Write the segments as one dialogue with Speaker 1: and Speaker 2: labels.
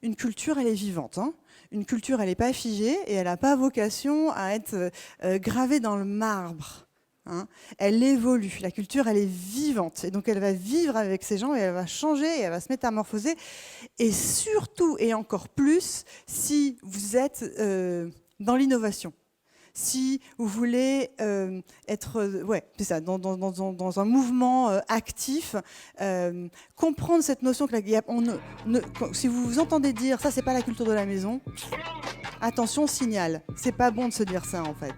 Speaker 1: une culture, elle est vivante. Hein. Une culture, elle n'est pas figée et elle n'a pas vocation à être gravée dans le marbre. Hein. Elle évolue. La culture, elle est vivante. Et donc, elle va vivre avec ces gens et elle va changer et elle va se métamorphoser. Et surtout, et encore plus, si vous êtes dans l'innovation. Si vous voulez être c'est ça, dans un mouvement actif, comprendre cette notion que si vous vous entendez dire ça, c'est pas la culture de la maison, attention, signal. C'est pas bon de se dire ça en fait.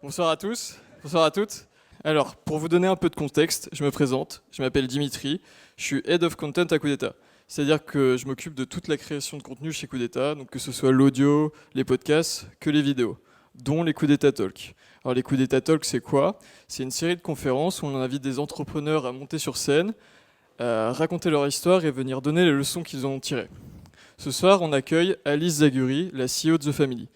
Speaker 2: Bonsoir à tous, bonsoir à toutes. Alors, pour vous donner un peu de contexte, je me présente, je m'appelle Dimitri, je suis Head of Content à Coup d'État. C'est-à-dire que je m'occupe de toute la création de contenu chez Coup d'État, donc que ce soit l'audio, les podcasts, que les vidéos, dont les Coup d'État Talk. Alors les Coup d'État Talk, c'est quoi ? C'est une série de conférences où on invite des entrepreneurs à monter sur scène, à raconter leur histoire et venir donner les leçons qu'ils en ont tirées. Ce soir, on accueille Alice Zaguri, la CEO de The Family.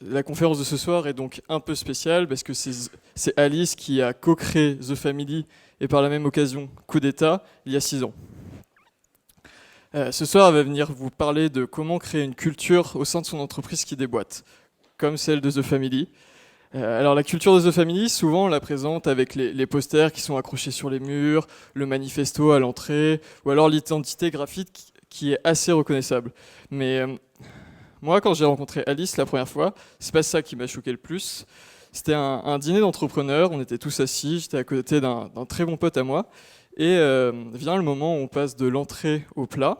Speaker 2: La conférence de ce soir est donc un peu spéciale parce que c'est Alice qui a co-créé The Family et par la même occasion Coup d'État il y a 6 ans. Ce soir, elle va venir vous parler de comment créer une culture au sein de son entreprise qui déboîte, comme celle de The Family. Alors la culture de The Family, souvent on la présente avec les posters qui sont accrochés sur les murs, le manifesto à l'entrée, ou alors l'identité graphique qui est assez reconnaissable. Mais moi, quand j'ai rencontré Alice la première fois, c'est pas ça qui m'a choqué le plus. C'était un dîner d'entrepreneurs, on était tous assis, j'étais à côté d'un très bon pote à moi, et vient le moment où on passe de l'entrée au plat,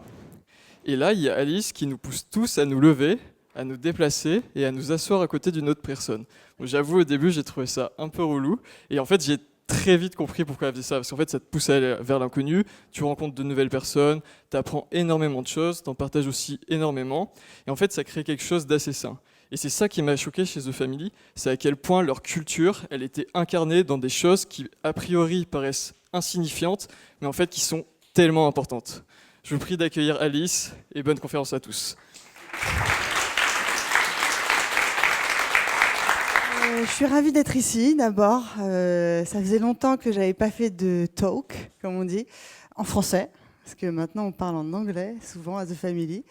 Speaker 2: et là, il y a Alice qui nous pousse tous à nous lever, à nous déplacer et à nous asseoir à côté d'une autre personne. Bon, j'avoue, au début, j'ai trouvé ça un peu relou, et en fait, j'ai très vite compris pourquoi elle faisait ça, parce qu'en fait, ça te pousse à aller vers l'inconnu, tu rencontres de nouvelles personnes, tu apprends énormément de choses, tu en partages aussi énormément, et en fait, ça crée quelque chose d'assez sain. Et c'est ça qui m'a choqué chez The Family, c'est à quel point leur culture, elle était incarnée dans des choses qui, a priori, paraissent insignifiantes, mais en fait, qui sont tellement importantes. Je vous prie d'accueillir Alice, et bonne conférence à tous.
Speaker 1: Je suis ravie d'être ici, d'abord. Ça faisait longtemps que j'avais pas fait de talk, comme on dit, en français, parce que maintenant on parle en anglais, souvent à The Family.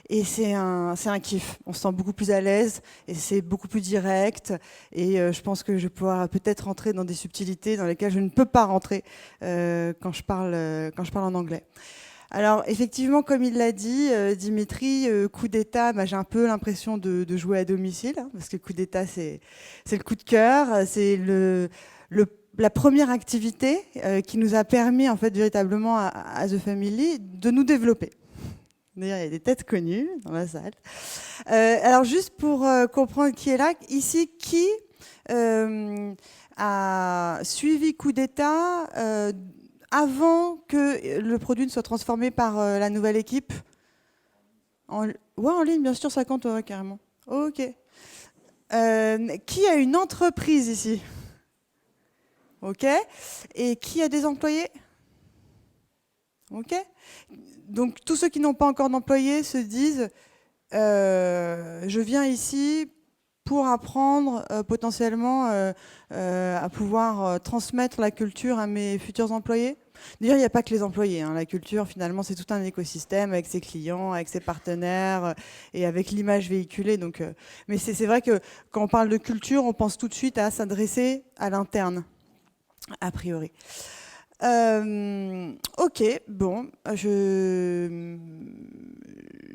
Speaker 1: Et c'est un kiff. On se sent beaucoup plus à l'aise et c'est beaucoup plus direct. Et je pense que je vais pouvoir peut-être rentrer dans des subtilités dans lesquelles je ne peux pas rentrer quand je parle en anglais. Alors effectivement, comme il l'a dit, Dimitri, Coup d'État, j'ai un peu l'impression de jouer à domicile, hein, parce que Coup d'État, c'est le coup de cœur, c'est la première activité qui nous a permis en fait véritablement à The Family de nous développer. D'ailleurs, il y a des têtes connues dans la salle. Alors juste pour comprendre qui est là, ici, qui a suivi Coup d'État avant que le produit ne soit transformé par la nouvelle équipe? En ligne, bien sûr, ça compte, ouais, carrément. Ok. Qui a une entreprise ici? Ok. Et qui a des employés? Ok. Donc, tous ceux qui n'ont pas encore d'employés se disent je viens ici pour apprendre potentiellement à pouvoir transmettre la culture à mes futurs employés. D'ailleurs, il n'y a pas que les employés. Hein. La culture, finalement, c'est tout un écosystème avec ses clients, avec ses partenaires et avec l'image véhiculée. Donc, mais c'est vrai que quand on parle de culture, on pense tout de suite à s'adresser à l'interne, a priori. Ok, bon,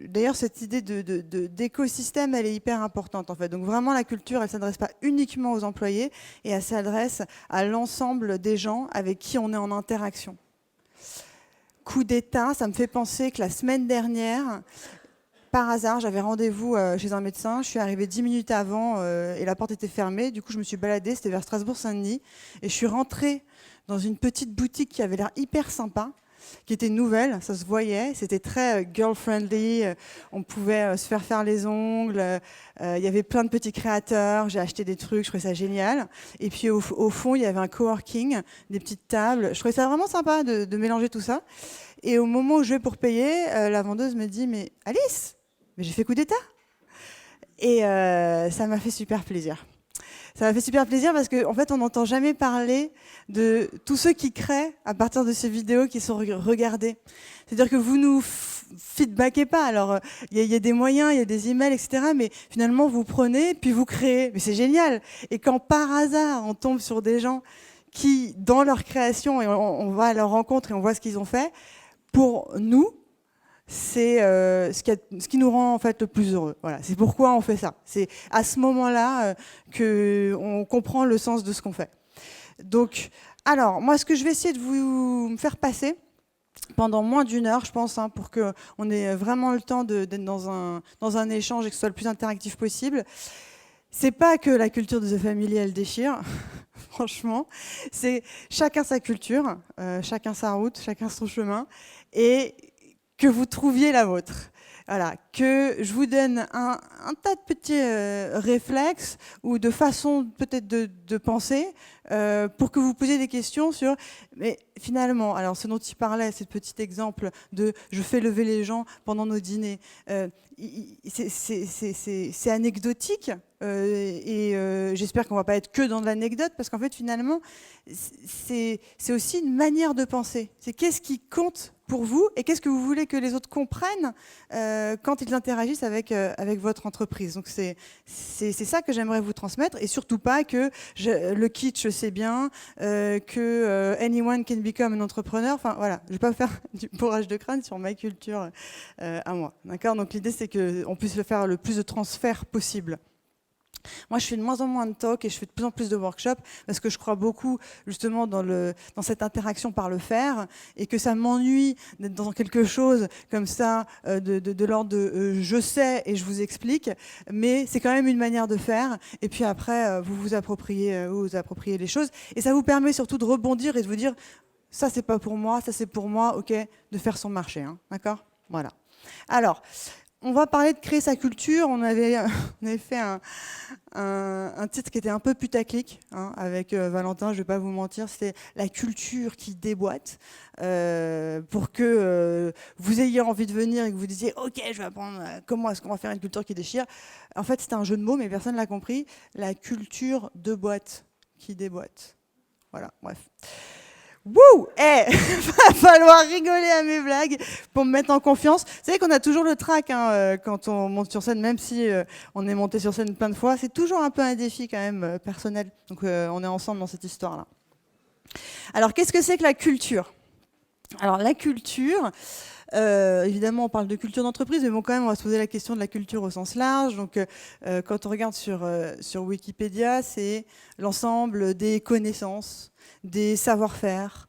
Speaker 1: d'ailleurs cette idée d'écosystème, elle est hyper importante en fait. Donc vraiment la culture, elle s'adresse pas uniquement aux employés et elle s'adresse à l'ensemble des gens avec qui on est en interaction. Coup d'État, ça me fait penser que la semaine dernière, par hasard, j'avais rendez-vous chez un médecin, je suis arrivée 10 minutes avant et la porte était fermée, du coup je me suis baladée, c'était vers Strasbourg-Saint-Denis et je suis rentrée dans une petite boutique qui avait l'air hyper sympa. qui était nouvelle, ça se voyait, c'était très girl-friendly, on pouvait se faire les ongles, il y avait plein de petits créateurs, j'ai acheté des trucs, je trouvais ça génial. Et puis au fond, il y avait un coworking, des petites tables, je trouvais ça vraiment sympa de mélanger tout ça. Et au moment où je vais pour payer, la vendeuse me dit « Mais Alice, mais j'ai fait coup d'état !» Et ça m'a fait super plaisir. Ça m'a fait super plaisir parce qu'en fait, on n'entend jamais parler de tous ceux qui créent à partir de ces vidéos qui sont regardées. C'est-à-dire que vous nous feedbackez pas. Alors, il y a des moyens, il y a des emails, etc. Mais finalement, vous prenez, puis vous créez. Mais c'est génial. Et quand par hasard, on tombe sur des gens qui, dans leur création, et on va à leur rencontre et on voit ce qu'ils ont fait, pour nous, c'est ce qui nous rend en fait le plus heureux. Voilà, c'est pourquoi on fait ça. C'est à ce moment-là qu'on comprend le sens de ce qu'on fait. Donc, alors, moi, ce que je vais essayer de vous faire passer pendant moins d'1 heure, je pense, hein, pour qu'on ait vraiment le temps d'être dans un échange et que ce soit le plus interactif possible. C'est pas que la culture de The Family, elle déchire, franchement. C'est chacun sa culture, chacun sa route, chacun son chemin. Et que vous trouviez la vôtre. Voilà, que je vous donne un tas de petits réflexes ou de façons peut-être de penser pour que vous posiez des questions sur, mais finalement, alors ce dont il parlait, ce petit exemple de je fais lever les gens pendant nos dîners, c'est anecdotique et j'espère qu'on ne va pas être que dans de l'anecdote parce qu'en fait finalement c'est aussi une manière de penser. C'est qu'est-ce qui compte pour vous et qu'est-ce que vous voulez que les autres comprennent quand ils interagissent avec votre entreprise. Donc c'est ça que j'aimerais vous transmettre et surtout pas que le kitsch c'est bien, que anyone can become an entrepreneur. Enfin voilà, je vais pas faire du bourrage de crâne sur ma culture à moi. D'accord. Donc l'idée c'est qu'on puisse faire le plus de transferts possible. Moi, je fais de moins en moins de talks et je fais de plus en plus de workshops parce que je crois beaucoup justement dans cette interaction par le faire et que ça m'ennuie d'être dans quelque chose comme ça de l'ordre de je sais et je vous explique, mais c'est quand même une manière de faire et puis après vous vous appropriez les choses et ça vous permet surtout de rebondir et de vous dire ça c'est pas pour moi, ça c'est pour moi, ok, de faire son marché, hein, d'accord. Voilà. Alors, on va parler de créer sa culture. On avait fait un titre qui était un peu putaclic, hein, avec Valentin, je ne vais pas vous mentir, c'était la culture qui déboîte, pour que vous ayez envie de venir et que vous disiez « Ok, je vais apprendre comment est-ce qu'on va faire une culture qui déchire ». En fait, c'était un jeu de mots, mais personne ne l'a compris. La culture de boîte qui déboîte. Voilà, bref. Wouh! Va falloir rigoler à mes blagues pour me mettre en confiance. Vous savez qu'on a toujours le trac hein, quand on monte sur scène, même si on est monté sur scène plein de fois. C'est toujours un peu un défi quand même personnel. Donc on est ensemble dans cette histoire-là. Alors qu'est-ce que c'est que la culture? Alors la culture, évidemment on parle de culture d'entreprise, mais bon quand même on va se poser la question de la culture au sens large. Donc quand on regarde sur Wikipédia, c'est l'ensemble des connaissances, des savoir-faire,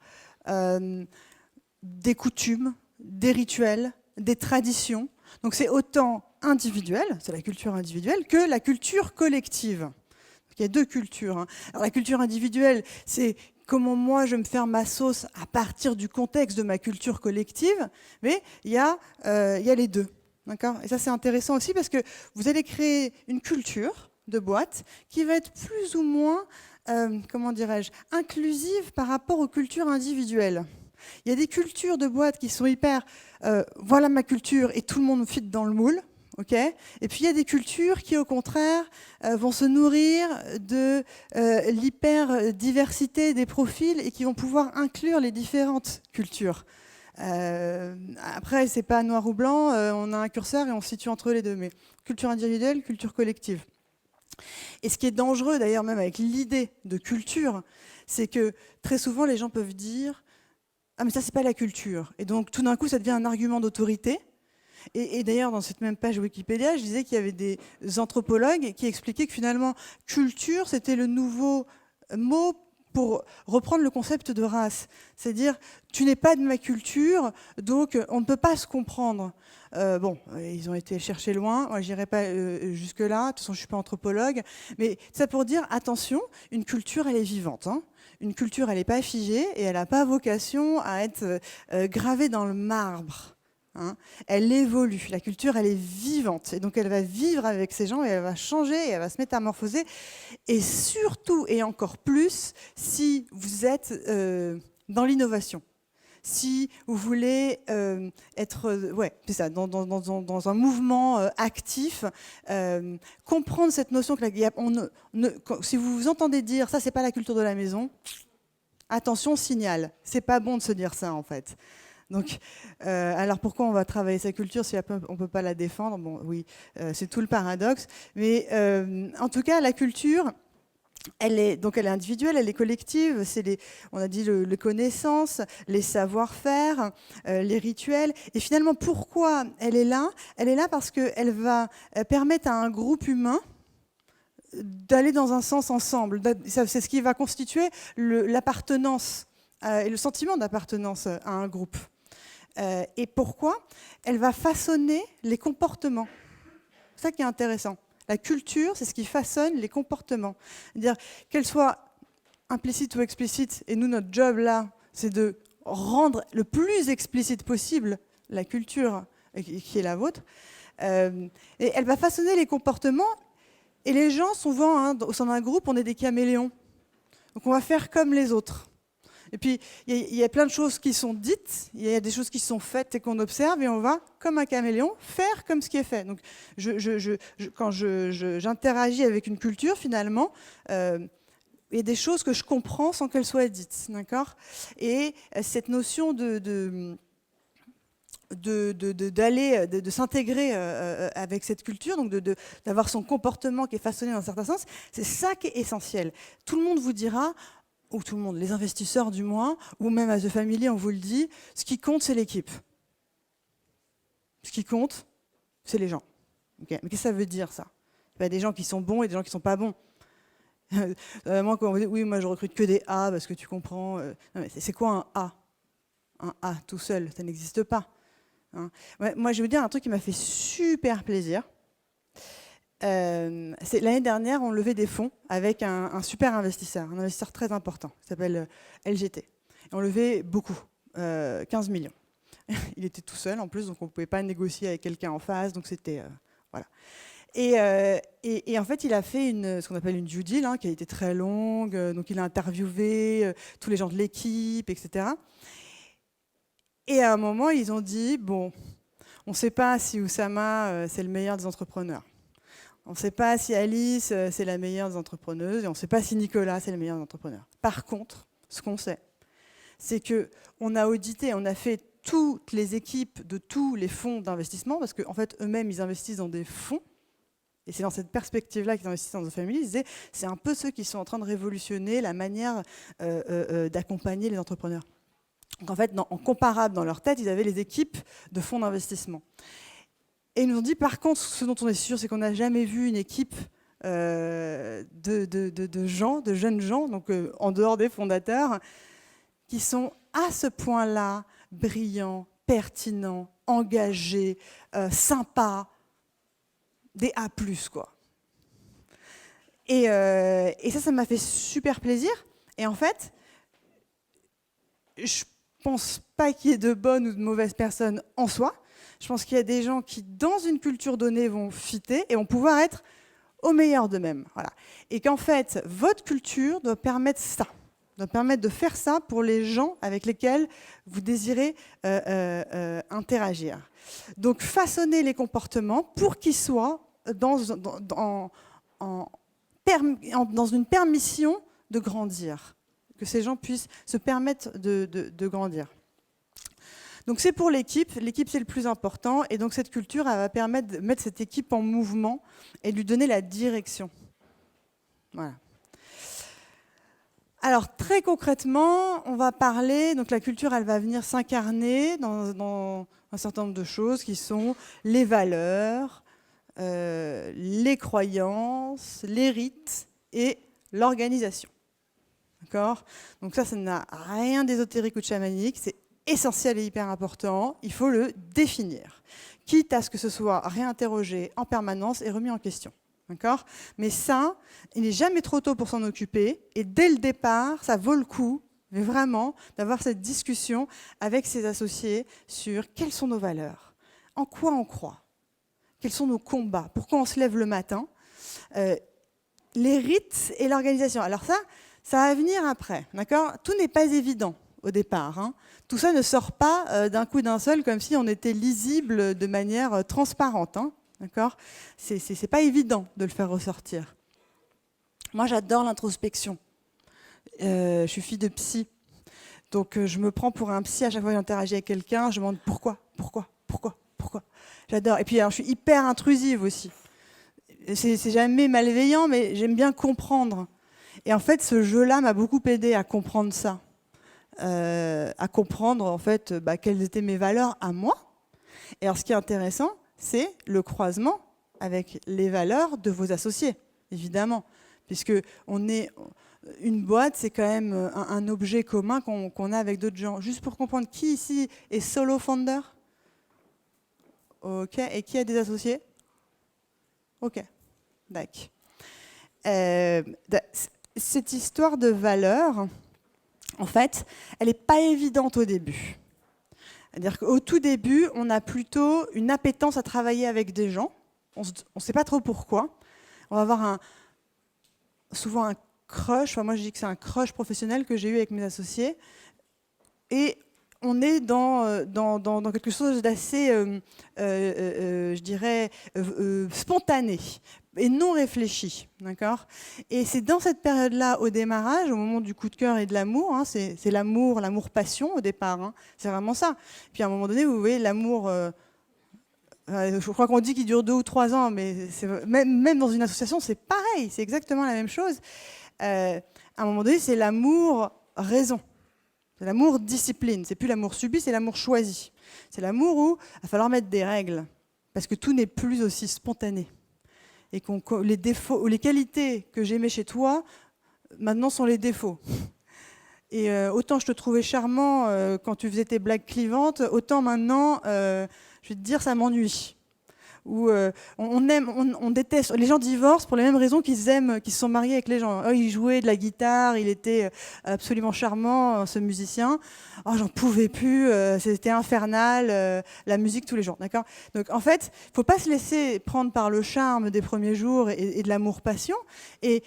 Speaker 1: des coutumes, des rituels, des traditions. Donc c'est autant individuel, c'est la culture individuelle, que la culture collective. Donc, il y a deux cultures. Hein. Alors la culture individuelle, c'est comment moi je vais me faire ma sauce à partir du contexte de ma culture collective, mais il y a les deux. D'accord ? Et ça c'est intéressant aussi parce que vous allez créer une culture de boîte qui va être plus ou moins comment dirais-je, inclusive par rapport aux cultures individuelles. Il y a des cultures de boîtes qui sont hyper voilà ma culture et tout le monde fit dans le moule. Okay, et puis il y a des cultures qui au contraire vont se nourrir de l'hyper-diversité des profils et qui vont pouvoir inclure les différentes cultures. Après, c'est pas noir ou blanc, on a un curseur et on se situe entre les deux, mais culture individuelle, culture collective. Et ce qui est dangereux d'ailleurs même avec l'idée de culture, c'est que très souvent les gens peuvent dire « Ah mais ça c'est pas la culture ». Et donc tout d'un coup ça devient un argument d'autorité. Et d'ailleurs dans cette même page Wikipédia, je disais qu'il y avait des anthropologues qui expliquaient que finalement culture c'était le nouveau mot pour reprendre le concept de race. C'est-à-dire, tu n'es pas de ma culture, donc on ne peut pas se comprendre. Ils ont été chercher loin, moi j'irai pas jusque-là, de toute façon je ne suis pas anthropologue, mais c'est pour dire, attention, une culture elle est vivante. Hein. Une culture elle n'est pas figée et elle n'a pas vocation à être gravée dans le marbre. Hein. Elle évolue, la culture elle est vivante et donc elle va vivre avec ces gens et elle va changer et elle va se métamorphoser et surtout et encore plus si vous êtes dans l'innovation, si vous voulez être c'est ça, dans un mouvement actif, comprendre cette notion que si vous vous entendez dire ça c'est pas la culture de la maison, attention signal, c'est pas bon de se dire ça en fait. Donc, alors pourquoi on va travailler sa culture si on ne peut pas la défendre? Bon, oui, c'est tout le paradoxe. Mais en tout cas, la culture, elle est individuelle, elle est collective. On a dit les connaissances, les savoir-faire, les rituels. Et finalement, pourquoi elle est là? Elle est là parce qu'elle va permettre à un groupe humain d'aller dans un sens ensemble. C'est ce qui va constituer l'appartenance et le sentiment d'appartenance à un groupe. Et pourquoi? Elle va façonner les comportements. C'est ça qui est intéressant. La culture, c'est ce qui façonne les comportements. C'est-à-dire qu'elle soit implicite ou explicite, et nous, notre job là, c'est de rendre le plus explicite possible la culture qui est la vôtre. Et elle va façonner les comportements, et les gens, souvent, au sein d'un groupe, on est des caméléons. Donc on va faire comme les autres. Et puis, il y a plein de choses qui sont dites, il y a des choses qui sont faites et qu'on observe, et on va, comme un caméléon, faire comme ce qui est fait. Donc, quand j'interagis avec une culture, finalement, il y a des choses que je comprends sans qu'elles soient dites. D'accord ? Et cette notion de s'intégrer avec cette culture, donc d'avoir son comportement qui est façonné dans un certain sens, c'est ça qui est essentiel. Tout le monde vous dira... ou tout le monde, les investisseurs du moins, ou même à The Family, on vous le dit, ce qui compte, c'est l'équipe. Ce qui compte, c'est les gens. Okay. Mais qu'est-ce que ça veut dire, ça? Il y a des gens qui sont bons et des gens qui ne sont pas bons. Moi, quand on vous dit, oui, moi je recrute que des A, parce que tu comprends... non, mais c'est quoi un A? Un A tout seul, ça n'existe pas. Hein. Moi, je vais vous dire un truc qui m'a fait super plaisir. L'année dernière, on levait des fonds avec un super investisseur, un investisseur très important, qui s'appelle LGT. Et on levait beaucoup, 15 millions. Il était tout seul en plus, donc on ne pouvait pas négocier avec quelqu'un en face, donc c'était... voilà. Et en fait, il a fait ce qu'on appelle une due deal, qui a été très longue, donc il a interviewé tous les gens de l'équipe, etc. Et à un moment, ils ont dit, bon, on ne sait pas si Oussama, c'est le meilleur des entrepreneurs. On ne sait pas si Alice, c'est la meilleure des entrepreneuses, et on ne sait pas si Nicolas, c'est le meilleur des entrepreneurs. Par contre, ce qu'on sait, c'est qu'on a audité, on a fait toutes les équipes de tous les fonds d'investissement, parce qu'en fait, eux-mêmes, ils investissent dans des fonds, et c'est dans cette perspective-là qu'ils investissent dans The Family. Ils disaient, c'est un peu ceux qui sont en train de révolutionner la manière d'accompagner les entrepreneurs. Donc en fait, en comparable dans leur tête, ils avaient les équipes de fonds d'investissement. Et ils nous ont dit, par contre, ce dont on est sûr, c'est qu'on n'a jamais vu une équipe de jeunes gens, donc en dehors des fondateurs, qui sont à ce point-là brillants, pertinents, engagés, sympas, des A+, quoi. Et ça m'a fait super plaisir. Et en fait, je pense pas qu'il y ait de bonnes ou de mauvaises personnes en soi. Je pense qu'il y a des gens qui, dans une culture donnée, vont fitter et vont pouvoir être au meilleur d'eux-mêmes. Voilà. Et qu'en fait, votre culture doit permettre ça, doit permettre de faire ça pour les gens avec lesquels vous désirez interagir. Donc, façonner les comportements pour qu'ils soient dans une permission de grandir, que ces gens puissent se permettre de grandir. Donc c'est pour l'équipe c'est le plus important, et donc cette culture elle va permettre de mettre cette équipe en mouvement et de lui donner la direction. Voilà. Alors très concrètement, on va parler, donc la culture elle va venir s'incarner dans un certain nombre de choses qui sont les valeurs, les croyances, les rites et l'organisation. D'accord ? Donc ça n'a rien d'ésotérique ou de chamanique, c'est essentiel et hyper important, il faut le définir, quitte à ce que ce soit réinterrogé en permanence et remis en question. D'accord ? Mais ça, il n'est jamais trop tôt pour s'en occuper, et dès le départ, ça vaut le coup, mais vraiment, d'avoir cette discussion avec ses associés sur quelles sont nos valeurs, en quoi on croit, quels sont nos combats, pourquoi on se lève le matin, les rites et l'organisation. Alors ça va venir après, d'accord ? Tout n'est pas évident au départ. Hein. Tout ça ne sort pas d'un coup d'un seul, comme si on était lisible de manière transparente. Hein, d'accord ? C'est pas évident de le faire ressortir. Moi, j'adore l'introspection. Je suis fille de psy, donc je me prends pour un psy à chaque fois que j'interagis avec quelqu'un. Je me demande pourquoi. J'adore. Et puis, alors, je suis hyper intrusive aussi. C'est jamais malveillant, mais j'aime bien comprendre. Et en fait, ce jeu-là m'a beaucoup aidé à comprendre ça. À comprendre, en fait, quelles étaient mes valeurs à moi. Et alors, ce qui est intéressant, c'est le croisement avec les valeurs de vos associés, évidemment. Puisque une boîte, c'est quand même un objet commun qu'on a avec d'autres gens. Juste pour comprendre, qui ici est solo founder ? Ok. Et qui a des associés ? Ok. D'accord. Cette histoire de valeurs, en fait, elle n'est pas évidente au début. C'est-à-dire qu'au tout début, on a plutôt une appétence à travailler avec des gens. On ne sait pas trop pourquoi. On va avoir souvent un crush. Enfin, moi, je dis que c'est un crush professionnel que j'ai eu avec mes associés. Et on est dans quelque chose d'assez, je dirais, spontané et non réfléchi, d'accord ? Et c'est dans cette période-là, au démarrage, au moment du coup de cœur et de l'amour, hein, c'est l'amour-passion au départ, hein, c'est vraiment ça. Puis à un moment donné, vous voyez, l'amour, je crois qu'on dit qu'il dure 2 ou 3 ans, mais même dans une association, c'est pareil, c'est exactement la même chose. À un moment donné, c'est l'amour-raison. C'est l'amour-discipline, c'est plus l'amour subi, c'est l'amour choisi. C'est l'amour où il va falloir mettre des règles, parce que tout n'est plus aussi spontané. Et les défauts ou les qualités que j'aimais chez toi, maintenant sont les défauts. Et autant je te trouvais charmant quand tu faisais tes blagues clivantes, autant maintenant, je vais te dire, ça m'ennuie. Où on déteste. Les gens divorcent pour les mêmes raisons qu'ils se sont mariés avec les gens. Oh, il jouait de la guitare, il était absolument charmant, ce musicien. Oh, j'en pouvais plus, c'était infernal, la musique tous les jours, d'accord ? Donc en fait, il ne faut pas se laisser prendre par le charme des premiers jours et de l'amour-passion. Et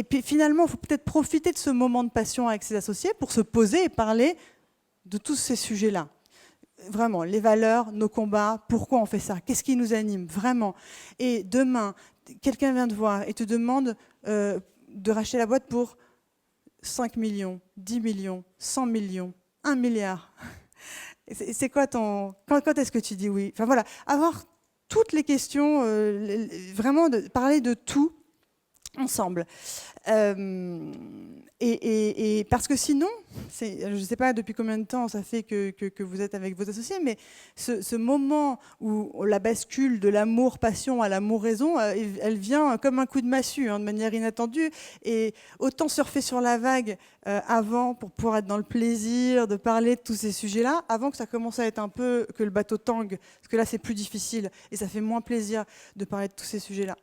Speaker 1: puis finalement, il faut peut-être profiter de ce moment de passion avec ses associés pour se poser et parler de tous ces sujets-là. Vraiment, les valeurs, nos combats, pourquoi on fait ça, qu'est-ce qui nous anime, vraiment. Et demain, quelqu'un vient te voir et te demande de racheter la boîte pour 5 millions, 10 millions, 100 millions, 1 milliard. C'est quoi quand est-ce que tu dis oui ? Enfin voilà, avoir toutes les questions, vraiment parler de tout ensemble. Et parce que sinon, je ne sais pas depuis combien de temps ça fait que vous êtes avec vos associés, mais ce moment où la bascule de l'amour-passion à l'amour-raison, elle vient comme un coup de massue, hein, de manière inattendue. Et autant surfer sur la vague avant pour pouvoir être dans le plaisir de parler de tous ces sujets-là, avant que ça commence à être un peu que le bateau tangue, parce que là c'est plus difficile et ça fait moins plaisir de parler de tous ces sujets-là.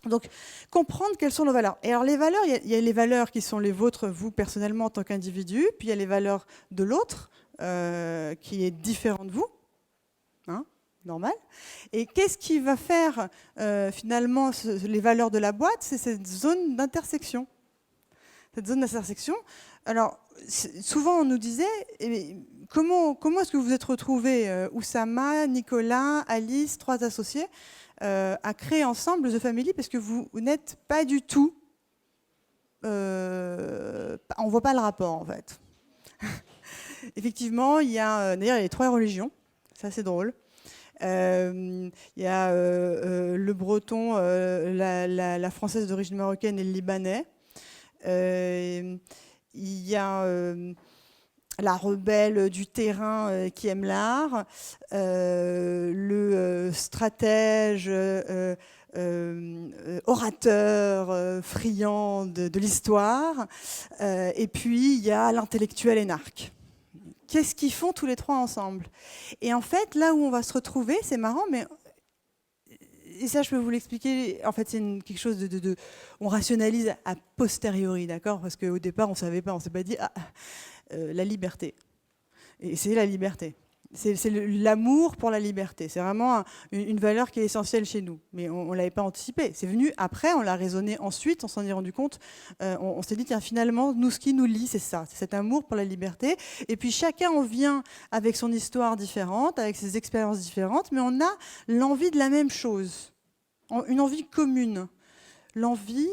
Speaker 1: Donc, comprendre quelles sont nos valeurs. Et alors, les valeurs, il y a les valeurs qui sont les vôtres, vous, personnellement, en tant qu'individu, puis il y a les valeurs de l'autre, qui est différent de vous, hein, normal. Et qu'est-ce qui va faire, finalement, les valeurs de la boîte ? C'est cette zone d'intersection. Cette zone d'intersection, alors, souvent, on nous disait, comment est-ce que vous vous êtes retrouvés, Oussama, Nicolas, Alice, 3 associés, à créer ensemble The Family, parce que vous n'êtes pas du tout... on ne voit pas le rapport, en fait. Effectivement, d'ailleurs, il y a les 3 religions, ça c'est drôle. Il y a le breton, la française d'origine marocaine et le libanais. Il y a... la rebelle du terrain qui aime l'art, le stratège orateur, friand de l'histoire. Et puis, il y a l'intellectuel énarque. Qu'est-ce qu'ils font tous les trois ensemble? Et en fait, là où on va se retrouver, c'est marrant, mais... Et ça, je peux vous l'expliquer. En fait, c'est quelque chose on rationalise a posteriori, d'accord? Parce qu'au départ, on ne savait pas, on ne s'est pas dit la liberté. Et c'est la liberté. C'est l'amour pour la liberté. C'est vraiment une valeur qui est essentielle chez nous. Mais on ne l'avait pas anticipé. C'est venu après, on l'a raisonné ensuite, on s'en est rendu compte. On s'est dit, tiens, finalement, nous, ce qui nous lie, c'est ça. C'est cet amour pour la liberté. Et puis chacun, on vient avec son histoire différente, avec ses expériences différentes, mais on a l'envie de la même chose. Une envie commune. L'envie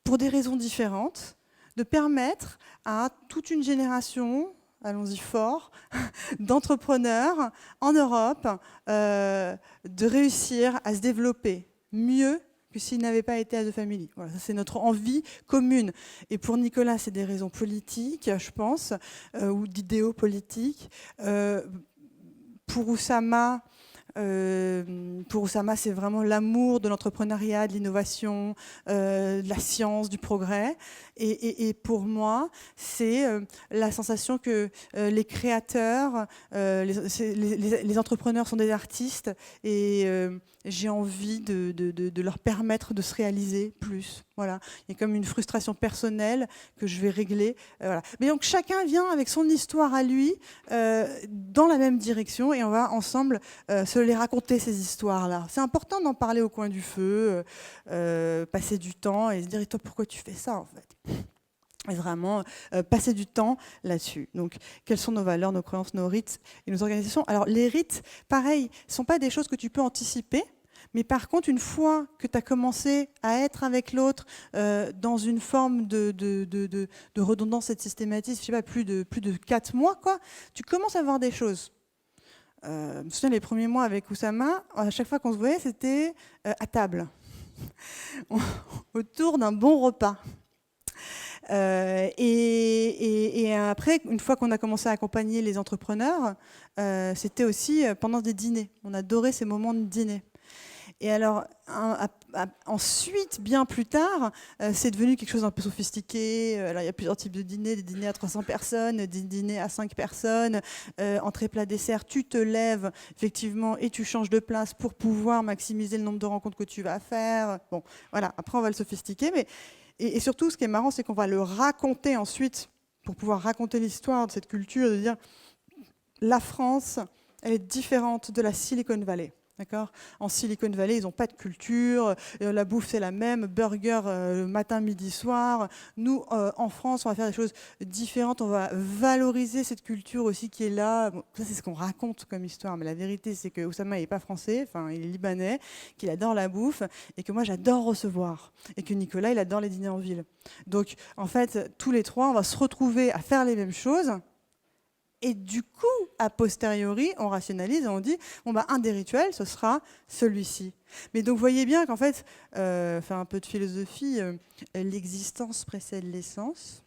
Speaker 1: pour des raisons différentes, de permettre à toute une génération, allons-y fort, d'entrepreneurs en Europe de réussir à se développer mieux que s'ils n'avaient pas été à The Family. Voilà, ça c'est notre envie commune. Et pour Nicolas, c'est des raisons politiques, je pense, ou d'idéaux politiques. Pour Oussama, c'est vraiment l'amour de l'entrepreneuriat, de l'innovation, de la science, du progrès. Et pour moi, c'est la sensation que les créateurs, les entrepreneurs sont des artistes et j'ai envie de leur permettre de se réaliser plus. Voilà. Il y a comme une frustration personnelle que je vais régler. Voilà. Mais donc chacun vient avec son histoire à lui dans la même direction et on va ensemble se les raconter ces histoires-là. C'est important d'en parler au coin du feu, passer du temps et se dire et toi pourquoi tu fais ça en fait? Et vraiment passer du temps là-dessus. Donc, quelles sont nos valeurs, nos croyances, nos rites et nos organisations? Alors, les rites, pareil, ne sont pas des choses que tu peux anticiper, mais par contre, une fois que tu as commencé à être avec l'autre dans une forme de redondance et de systématisme, je sais pas, plus de 4 mois, quoi, tu commences à voir des choses. Je me souviens, les premiers mois avec Oussama, à chaque fois qu'on se voyait, c'était à table, autour d'un bon repas. Et après, une fois qu'on a commencé à accompagner les entrepreneurs, c'était aussi pendant des dîners. On adorait ces moments de dîner. Et alors, ensuite, bien plus tard, c'est devenu quelque chose d'un peu sophistiqué. Alors, il y a plusieurs types de dîners, des dîners à 300 personnes, des dîners à 5 personnes, entrée, plat, dessert. Tu te lèves, effectivement, et tu changes de place pour pouvoir maximiser le nombre de rencontres que tu vas faire. Bon, voilà, après, on va le sophistiquer, mais... Et surtout, ce qui est marrant, c'est qu'on va le raconter ensuite, pour pouvoir raconter l'histoire de cette culture, de dire la France, elle est différente de la Silicon Valley. D'accord ? En Silicon Valley, ils n'ont pas de culture, la bouffe c'est la même, burger matin, midi, soir. Nous, en France, on va faire des choses différentes, on va valoriser cette culture aussi qui est là. Bon, ça, c'est ce qu'on raconte comme histoire, mais la vérité, c'est que Oussama n'est pas français, enfin, il est libanais, qu'il adore la bouffe, et que moi, j'adore recevoir, et que Nicolas, il adore les dîners en ville. Donc, en fait, tous les trois, on va se retrouver à faire les mêmes choses. Et du coup, a posteriori, on rationalise et on dit, bon bah un des rituels, ce sera celui-ci. Mais donc, vous voyez bien qu'en fait, faire un peu de philosophie, l'existence précède l'essence.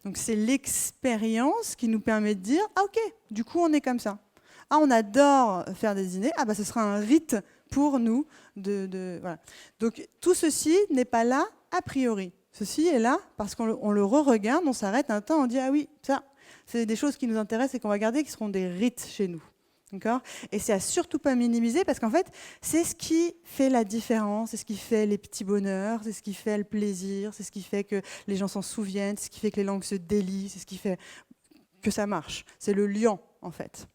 Speaker 1: Donc, c'est l'expérience qui nous permet de dire, ah ok, du coup, on est comme ça. Ah, on adore faire des dîners, ah bah ce sera un rite pour nous. Voilà. Donc, tout ceci n'est pas là a priori. Ceci est là parce qu'on le re-regarde, on s'arrête un temps, on dit, ah oui, ça... C'est des choses qui nous intéressent et qu'on va garder, qui seront des rites chez nous. D'accord ? Et c'est à surtout pas minimiser parce qu'en fait, c'est ce qui fait la différence, c'est ce qui fait les petits bonheurs, c'est ce qui fait le plaisir, c'est ce qui fait que les gens s'en souviennent, c'est ce qui fait que les langues se délient, c'est ce qui fait que ça marche. C'est le liant, en fait.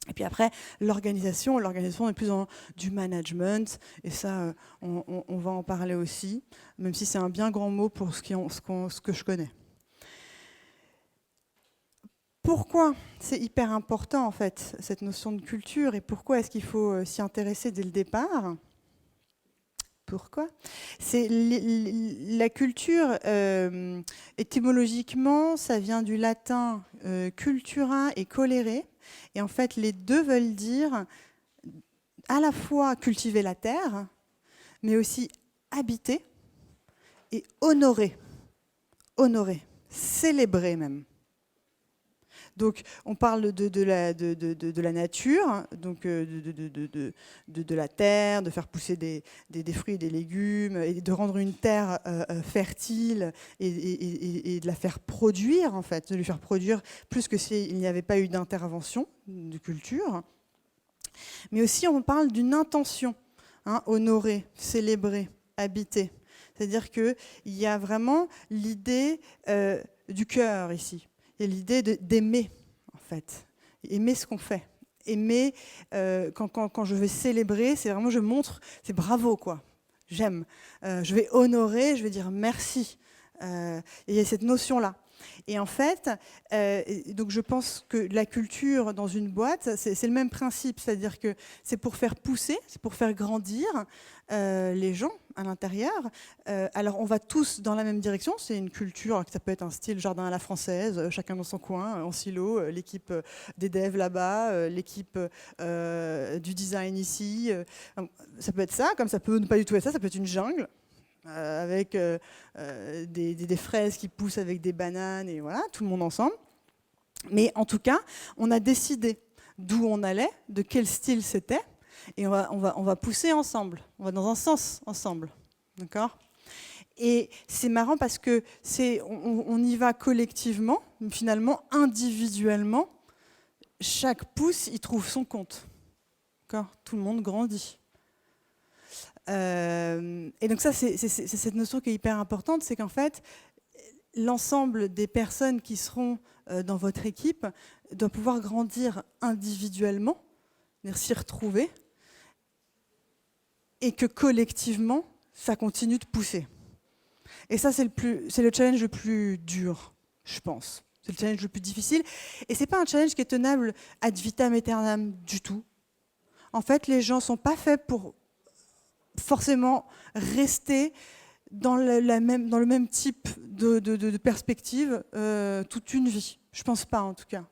Speaker 1: Et puis après, l'organisation est plus dans du management, et ça, on va en parler aussi, même si c'est un bien grand mot pour ce que je connais. Pourquoi c'est hyper important en fait cette notion de culture et pourquoi est-ce qu'il faut s'y intéresser dès le départ? Pourquoi? C'est la culture, étymologiquement, ça vient du latin cultura et colere. Et en fait, les deux veulent dire à la fois cultiver la terre, mais aussi habiter et honorer. Honorer, célébrer même. Donc, on parle de la nature, donc de la terre, de faire pousser des fruits et des légumes, et de rendre une terre fertile et de la faire produire, en fait, de lui faire produire plus que s'il n'y avait pas eu d'intervention de culture. Mais aussi, on parle d'une intention, hein, honorer, célébrer, habiter. C'est-à-dire qu'il y a vraiment l'idée du cœur ici. Il y a l'idée d'aimer, en fait. Aimer ce qu'on fait. Aimer, quand je vais célébrer, c'est vraiment, je montre, c'est bravo, quoi. J'aime. Je vais honorer, je vais dire merci. Et il y a cette notion-là. Et en fait, donc je pense que la culture dans une boîte, c'est le même principe, c'est-à-dire que c'est pour faire pousser, c'est pour faire grandir les gens à l'intérieur. Alors on va tous dans la même direction, c'est une culture, ça peut être un style jardin à la française, chacun dans son coin, en silo, l'équipe des devs là-bas, l'équipe du design ici. Ça peut être ça, comme ça peut ne pas du tout être ça, ça peut être une jungle. Avec des fraises qui poussent avec des bananes, et voilà, tout le monde ensemble. Mais en tout cas, on a décidé d'où on allait, de quel style c'était, et on va pousser ensemble, on va dans un sens ensemble. D'accord ? Et c'est marrant parce que on y va collectivement, mais finalement, individuellement, chaque pouce y trouve son compte. D'accord ? Tout le monde grandit. Et donc ça, c'est cette notion qui est hyper importante, c'est qu'en fait, l'ensemble des personnes qui seront dans votre équipe doit pouvoir grandir individuellement, s'y retrouver, et que collectivement, ça continue de pousser. Et ça, c'est le challenge le plus dur, je pense. C'est le challenge le plus difficile. Et c'est pas un challenge qui est tenable ad vitam aeternam du tout. En fait, les gens sont pas faits pour forcément rester dans le même type de perspective toute une vie. Je pense pas, en tout cas.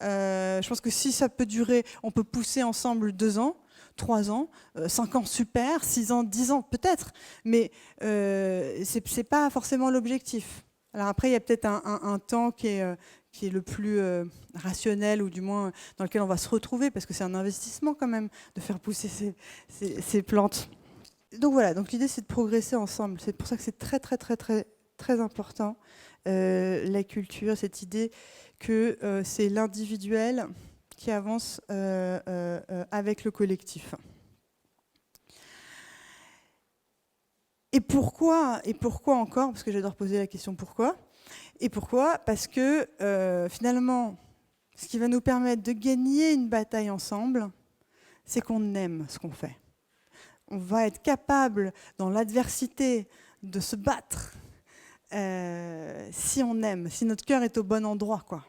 Speaker 1: Je pense que si ça peut durer, on peut pousser ensemble 2 ans, 3 ans, 5 ans, super, 6 ans, 10 ans, peut-être, mais c'est pas forcément l'objectif. Alors après, il y a peut-être un temps qui est le plus rationnel, ou du moins dans lequel on va se retrouver, parce que c'est un investissement quand même de faire pousser ces plantes. Donc voilà, donc l'idée c'est de progresser ensemble. C'est pour ça que c'est très très très très très important, la culture, cette idée que c'est l'individuel qui avance avec le collectif. Et pourquoi encore, parce que j'adore poser la question pourquoi. Et pourquoi ? Parce que finalement, ce qui va nous permettre de gagner une bataille ensemble, c'est qu'on aime ce qu'on fait. On va être capable, dans l'adversité, de se battre si on aime, si notre cœur est au bon endroit, quoi.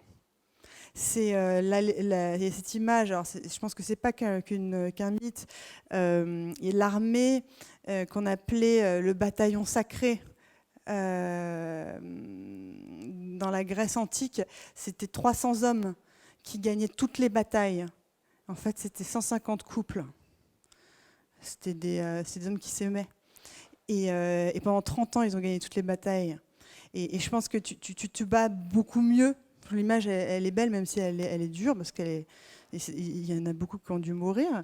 Speaker 1: C'est il y a cette image, alors je pense que c'est pas qu'un mythe, et l'armée qu'on appelait le bataillon sacré dans la Grèce antique, c'était 300 hommes qui gagnaient toutes les batailles. En fait, c'était 150 couples. C'était des hommes qui s'aimaient. Et pendant 30 ans, ils ont gagné toutes les batailles. Et je pense que tu te bats beaucoup mieux. L'image, elle est belle, même si elle est dure, parce qu'il y en a beaucoup qui ont dû mourir.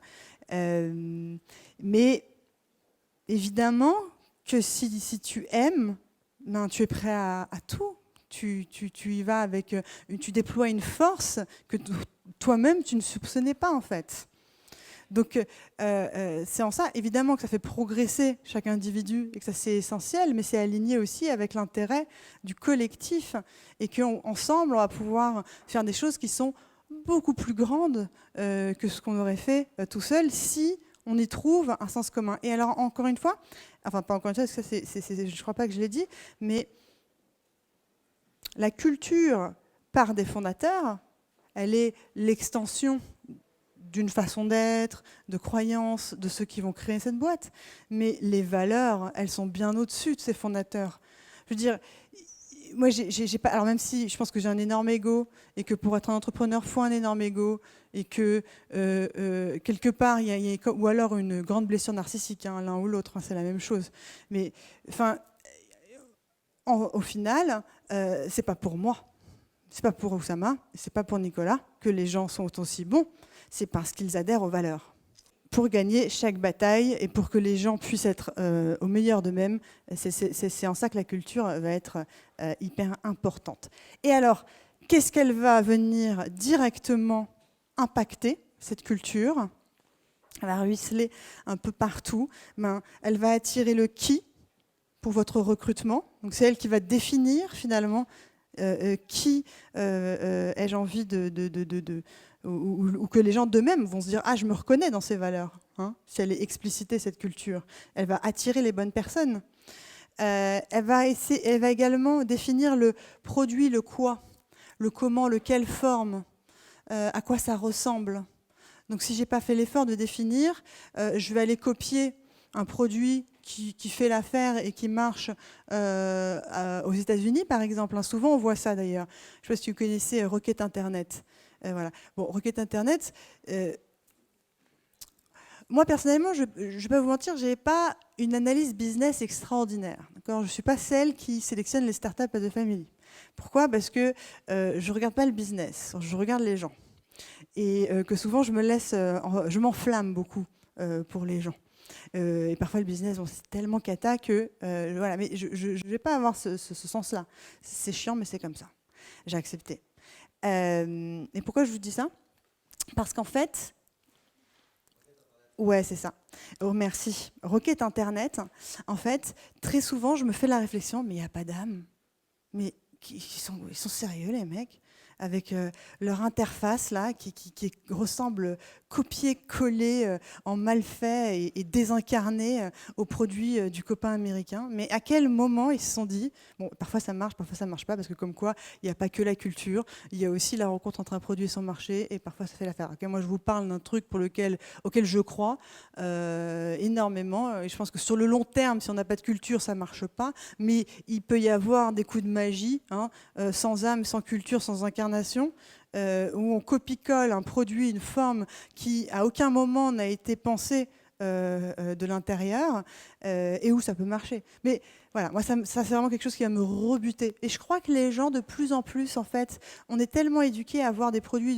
Speaker 1: Mais évidemment que si tu aimes, ben, tu es prêt à tout. Tu y vas avec... Tu déploies une force que toi-même, tu ne soupçonnais pas, en fait. Donc, c'est en ça, évidemment, que ça fait progresser chaque individu et que ça, c'est essentiel, mais c'est aligné aussi avec l'intérêt du collectif et qu'ensemble, on va pouvoir faire des choses qui sont beaucoup plus grandes que ce qu'on aurait fait tout seul si on y trouve un sens commun. Et alors, encore une fois, enfin, pas encore une fois, parce que ça, je ne crois pas que je l'ai dit, mais la culture, par des fondateurs, elle est l'extension d'une façon d'être, de croyances, de ceux qui vont créer cette boîte. Mais les valeurs, elles sont bien au-dessus de ces fondateurs. Je veux dire, moi, j'ai pas. Alors même si je pense que j'ai un énorme ego et que pour être un entrepreneur, il faut un énorme ego et que quelque part, il y a ou alors une grande blessure narcissique, hein, l'un ou l'autre, hein, c'est la même chose. Mais enfin, au final, c'est pas pour moi. c'est pas pour Oussama, c'est pas pour Nicolas que les gens sont aussi bons, c'est parce qu'ils adhèrent aux valeurs. Pour gagner chaque bataille et pour que les gens puissent être au meilleur d'eux-mêmes, c'est en ça que la culture va être hyper importante. Et alors, qu'est-ce qu'elle va venir directement impacter, cette culture? Elle va ruisseler un peu partout. Elle va attirer le qui pour votre recrutement. Donc c'est elle qui va définir finalement qui ai-je envie ou que les gens d'eux-mêmes vont se dire « Ah, je me reconnais dans ces valeurs hein ». Si elle est explicitée, cette culture, elle va attirer les bonnes personnes. Elle va également définir le produit, le quoi, le comment, le quelle forme, à quoi ça ressemble. Donc si je n'ai pas fait l'effort de définir, je vais aller copier un produit qui fait l'affaire et qui marche aux États-Unis, par exemple. Souvent, on voit ça d'ailleurs. Je ne sais pas si vous connaissez Requête Internet. Voilà. Bon, Requête Internet, moi, personnellement, je ne vais pas vous mentir, je n'ai pas une analyse business extraordinaire. Je ne suis pas celle qui sélectionne les startups à The Family. Pourquoi? Parce que je ne regarde pas le business, je regarde les gens. Et que souvent, je m'enflamme beaucoup pour les gens. Et parfois, le business, c'est tellement cata que... voilà, mais je ne vais pas avoir ce sens-là. C'est chiant, mais c'est comme ça. J'ai accepté. Et pourquoi je vous dis ça? Parce qu'en fait... Ouais, c'est ça. Oh, merci. Requête Internet, en fait, très souvent, je me fais la réflexion, mais il n'y a pas d'âme. Mais ils sont sérieux, les mecs, avec leur interface là, qui ressemble copier-coller en mal fait et désincarné au produit du copain américain. Mais à quel moment ils se sont dit, bon, parfois ça marche pas, parce que comme quoi, il n'y a pas que la culture, il y a aussi la rencontre entre un produit et son marché, et parfois ça fait l'affaire. Okay, moi, je vous parle d'un truc auquel je crois énormément, et je pense que sur le long terme, si on n'a pas de culture, ça ne marche pas, mais il peut y avoir des coups de magie, hein, sans âme, sans culture, sans incarnation, où on copie-colle un produit, une forme qui à aucun moment n'a été pensée de l'intérieur, et où ça peut marcher. Mais voilà, moi ça c'est vraiment quelque chose qui va me rebuter. Et je crois que les gens, de plus en plus, en fait, on est tellement éduqués à avoir des produits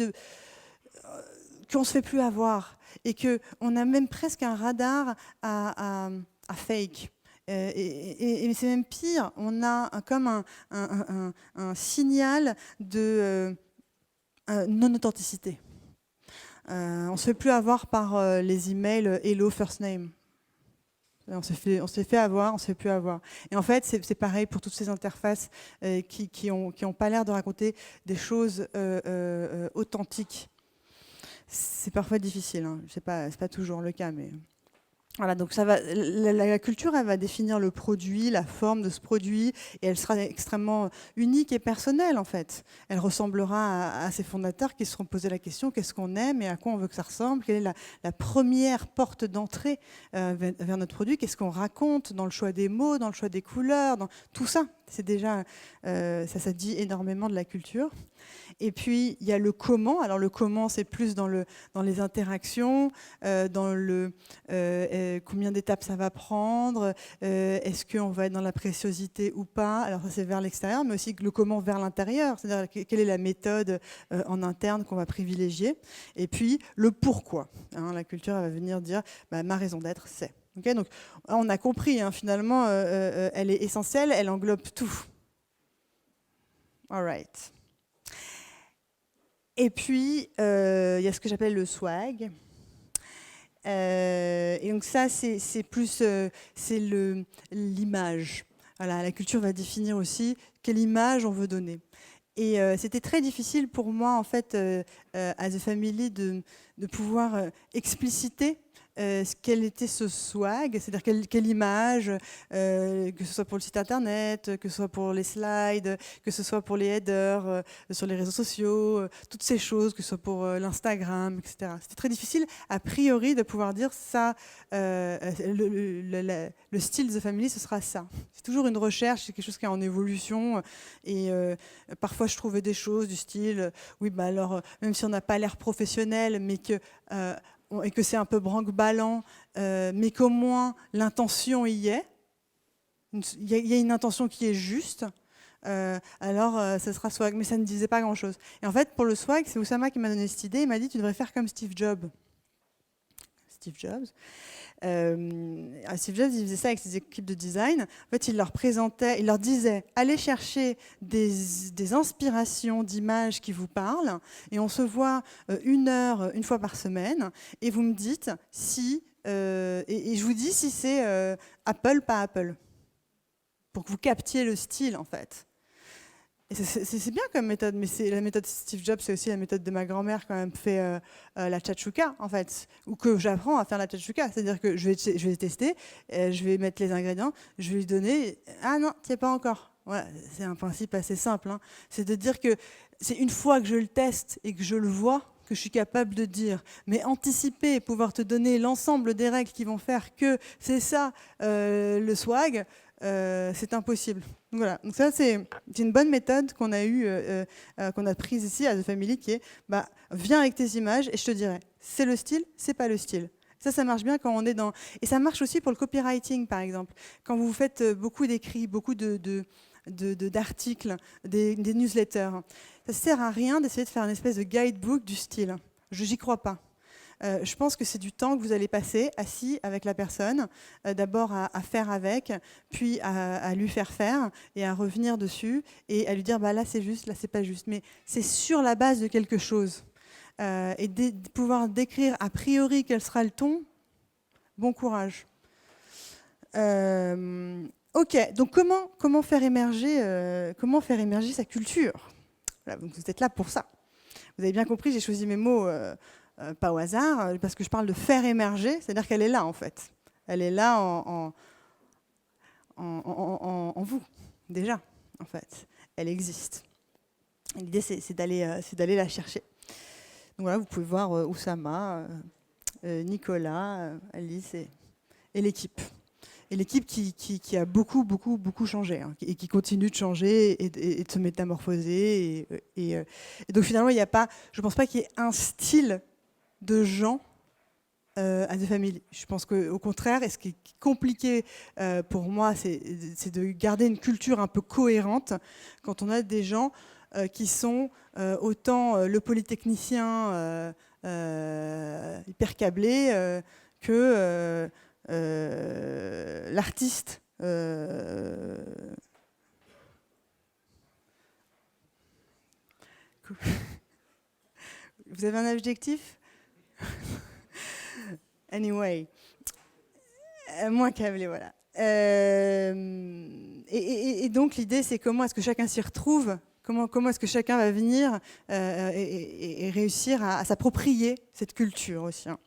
Speaker 1: qu'on ne se fait plus avoir, et qu'on a même presque un radar à fake. Et c'est même pire, on a comme un signal de non-authenticité. On ne se fait plus avoir par les emails Hello First Name. On s'est fait avoir, on ne se fait plus avoir. Et en fait, c'est pareil pour toutes ces interfaces qui ont pas l'air de raconter des choses authentiques. C'est parfois difficile, hein. C'est pas toujours le cas, mais... Voilà, donc la culture, elle va définir le produit, la forme de ce produit, et elle sera extrêmement unique et personnelle, en fait. Elle ressemblera à ses fondateurs qui se seront posés la question, qu'est-ce qu'on aime et à quoi on veut que ça ressemble? Quelle est la première porte d'entrée vers notre produit? Qu'est-ce qu'on raconte dans le choix des mots, dans le choix des couleurs, dans tout ça? C'est déjà, ça dit énormément de la culture. Et puis, il y a le comment. Alors, le comment, c'est plus dans les interactions, dans combien d'étapes ça va prendre, est-ce qu'on va être dans la préciosité ou pas. Alors, ça, c'est vers l'extérieur, mais aussi le comment vers l'intérieur. C'est-à-dire, quelle est la méthode en interne qu'on va privilégier. Et puis, le pourquoi. Hein, la culture, elle va venir dire, ma raison d'être, c'est... Okay, donc, on a compris, hein, finalement, elle est essentielle, elle englobe tout. All right. Et puis, il y a ce que j'appelle le swag. Et donc ça, c'est plus l'image. Voilà, la culture va définir aussi quelle image on veut donner. Et c'était très difficile pour moi, en fait, à The Family, de pouvoir expliciter quel était ce swag, c'est-à-dire quelle image, que ce soit pour le site internet, que ce soit pour les slides, que ce soit pour les headers sur les réseaux sociaux, toutes ces choses, que ce soit pour l'Instagram, etc. C'était très difficile, a priori, de pouvoir dire ça, le style The Family, ce sera ça. C'est toujours une recherche, c'est quelque chose qui est en évolution, et parfois je trouvais des choses du style, oui, alors, même si on n'a pas l'air professionnel, mais et que c'est un peu branque-ballant, mais qu'au moins l'intention y est. Il y a une intention qui est juste. ça sera swag. Mais ça ne disait pas grand-chose. Et en fait, pour le swag, c'est Oussama qui m'a donné cette idée. Il m'a dit, tu devrais faire comme Steve Jobs. Steve Jobs. Steve Jobs, il faisait ça avec ses équipes de design. En fait, il leur présentait, il leur disait, allez chercher des inspirations d'images qui vous parlent, et on se voit 1 heure, 1 fois par semaine, et vous me dites si, et je vous dis si c'est Apple, pas Apple, pour que vous captiez le style, en fait. Et c'est bien comme méthode, mais la méthode Steve Jobs, c'est aussi la méthode de ma grand-mère quand même fait la tchatchouka, en fait, ou que j'apprends à faire la tchatchouka. C'est-à-dire que je vais tester, je vais mettre les ingrédients, je vais lui donner. Ah non, tu n'y es pas encore. Voilà, c'est un principe assez simple. Hein. C'est de dire que c'est une fois que je le teste et que je le vois que je suis capable de dire. Mais anticiper et pouvoir te donner l'ensemble des règles qui vont faire que c'est ça le swag, c'est impossible. Donc voilà. Donc ça, c'est une bonne méthode qu'on a prise ici à The Family, qui est viens avec tes images et je te dirai, c'est le style, c'est pas le style. Ça marche bien quand on est dans... Et ça marche aussi pour le copywriting, par exemple. Quand vous faites beaucoup d'écrits, beaucoup d'articles, des newsletters, ça ne sert à rien d'essayer de faire une espèce de guidebook du style. Je n'y crois pas. Je pense que c'est du temps que vous allez passer assis avec la personne, d'abord à faire avec, puis à lui faire faire et à revenir dessus et à lui dire là c'est juste, là c'est pas juste. Mais c'est sur la base de quelque chose. Et de pouvoir décrire a priori quel sera le ton, bon courage. Ok, donc comment faire émerger sa culture? Voilà, donc vous êtes là pour ça. Vous avez bien compris, j'ai choisi mes mots pas au hasard, parce que je parle de faire émerger, c'est-à-dire qu'elle est là en fait. Elle est là en vous, déjà, en fait. Elle existe. L'idée, c'est d'aller la chercher. Donc voilà, vous pouvez voir Oussama, Nicolas, Alice et l'équipe. Et l'équipe qui a beaucoup changé, hein, et qui continue de changer et de se métamorphoser. Et donc finalement, il n'y a pas, je ne pense pas qu'il y ait un style de gens à The Family. Je pense qu'au contraire, et ce qui est compliqué pour moi, c'est de garder une culture un peu cohérente quand on a des gens qui sont autant le polytechnicien hyper câblé que l'artiste. Vous avez un objectif? Anyway, moins câblé, voilà. Et donc l'idée, c'est comment est-ce que chacun s'y retrouve, comment est-ce que chacun va venir et réussir à s'approprier cette culture aussi. Hein.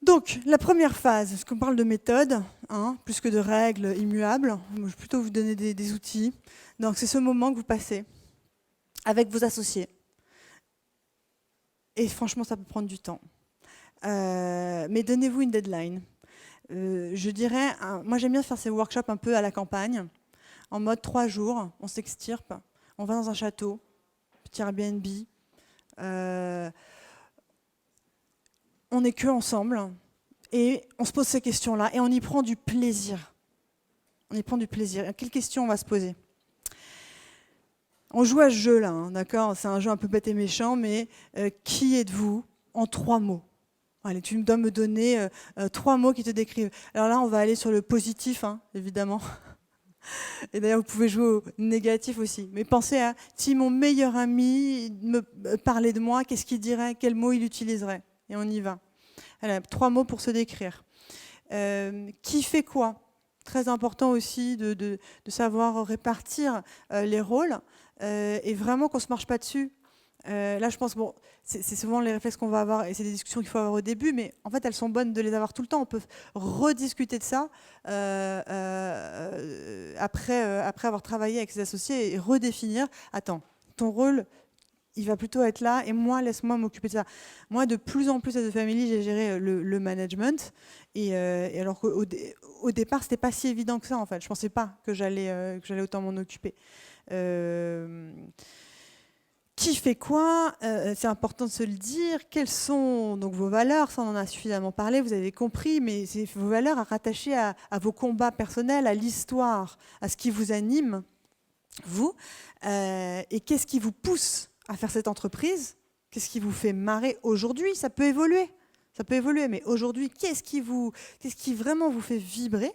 Speaker 1: Donc, la première phase, parce qu'on parle de méthode, hein, plus que de règles immuables, je vais plutôt vous donner des outils. Donc, c'est ce moment que vous passez avec vos associés. Et franchement, ça peut prendre du temps. Mais donnez-vous une deadline. Je dirais, moi j'aime bien faire ces workshops un peu à la campagne, en mode 3 jours, on s'extirpe, on va dans un château, petit Airbnb, on n'est que ensemble, et on se pose ces questions-là, et on y prend du plaisir. On y prend du plaisir. Quelles questions on va se poser? On joue à ce jeu-là, hein, d'accord? C'est un jeu un peu bête et méchant, mais qui êtes-vous en 3 mots? Allez, tu dois me donner 3 mots qui te décrivent. Alors là, on va aller sur le positif, hein, évidemment. Et d'ailleurs, vous pouvez jouer au négatif aussi. Mais pensez à, si mon meilleur ami me parlait de moi, qu'est-ce qu'il dirait? Quel mot il utiliserait? Et on y va. Allez, 3 mots pour se décrire. Qui fait quoi? Très important aussi de savoir répartir les rôles et vraiment qu'on ne se marche pas dessus. Là, je pense, bon, c'est souvent les réflexes qu'on va avoir et c'est des discussions qu'il faut avoir au début, mais en fait, elles sont bonnes de les avoir tout le temps. On peut rediscuter de ça après avoir travaillé avec ses associés et redéfinir. Attends, ton rôle, il va plutôt être là et moi, laisse-moi m'occuper de ça. Moi, de plus en plus à The Family, j'ai géré le management et alors qu'au départ, c'était pas si évident que ça, en fait. Je pensais pas que j'allais autant m'en occuper. Qui fait quoi? C'est important de se le dire. Quelles sont donc vos valeurs? Ça, on en a suffisamment parlé, vous avez compris, mais c'est vos valeurs rattachées à vos combats personnels, à l'histoire, à ce qui vous anime, vous. Et qu'est-ce qui vous pousse à faire cette entreprise? Qu'est-ce qui vous fait marrer aujourd'hui? Ça peut évoluer. Ça peut évoluer, mais aujourd'hui, qu'est-ce qui vraiment vous fait vibrer?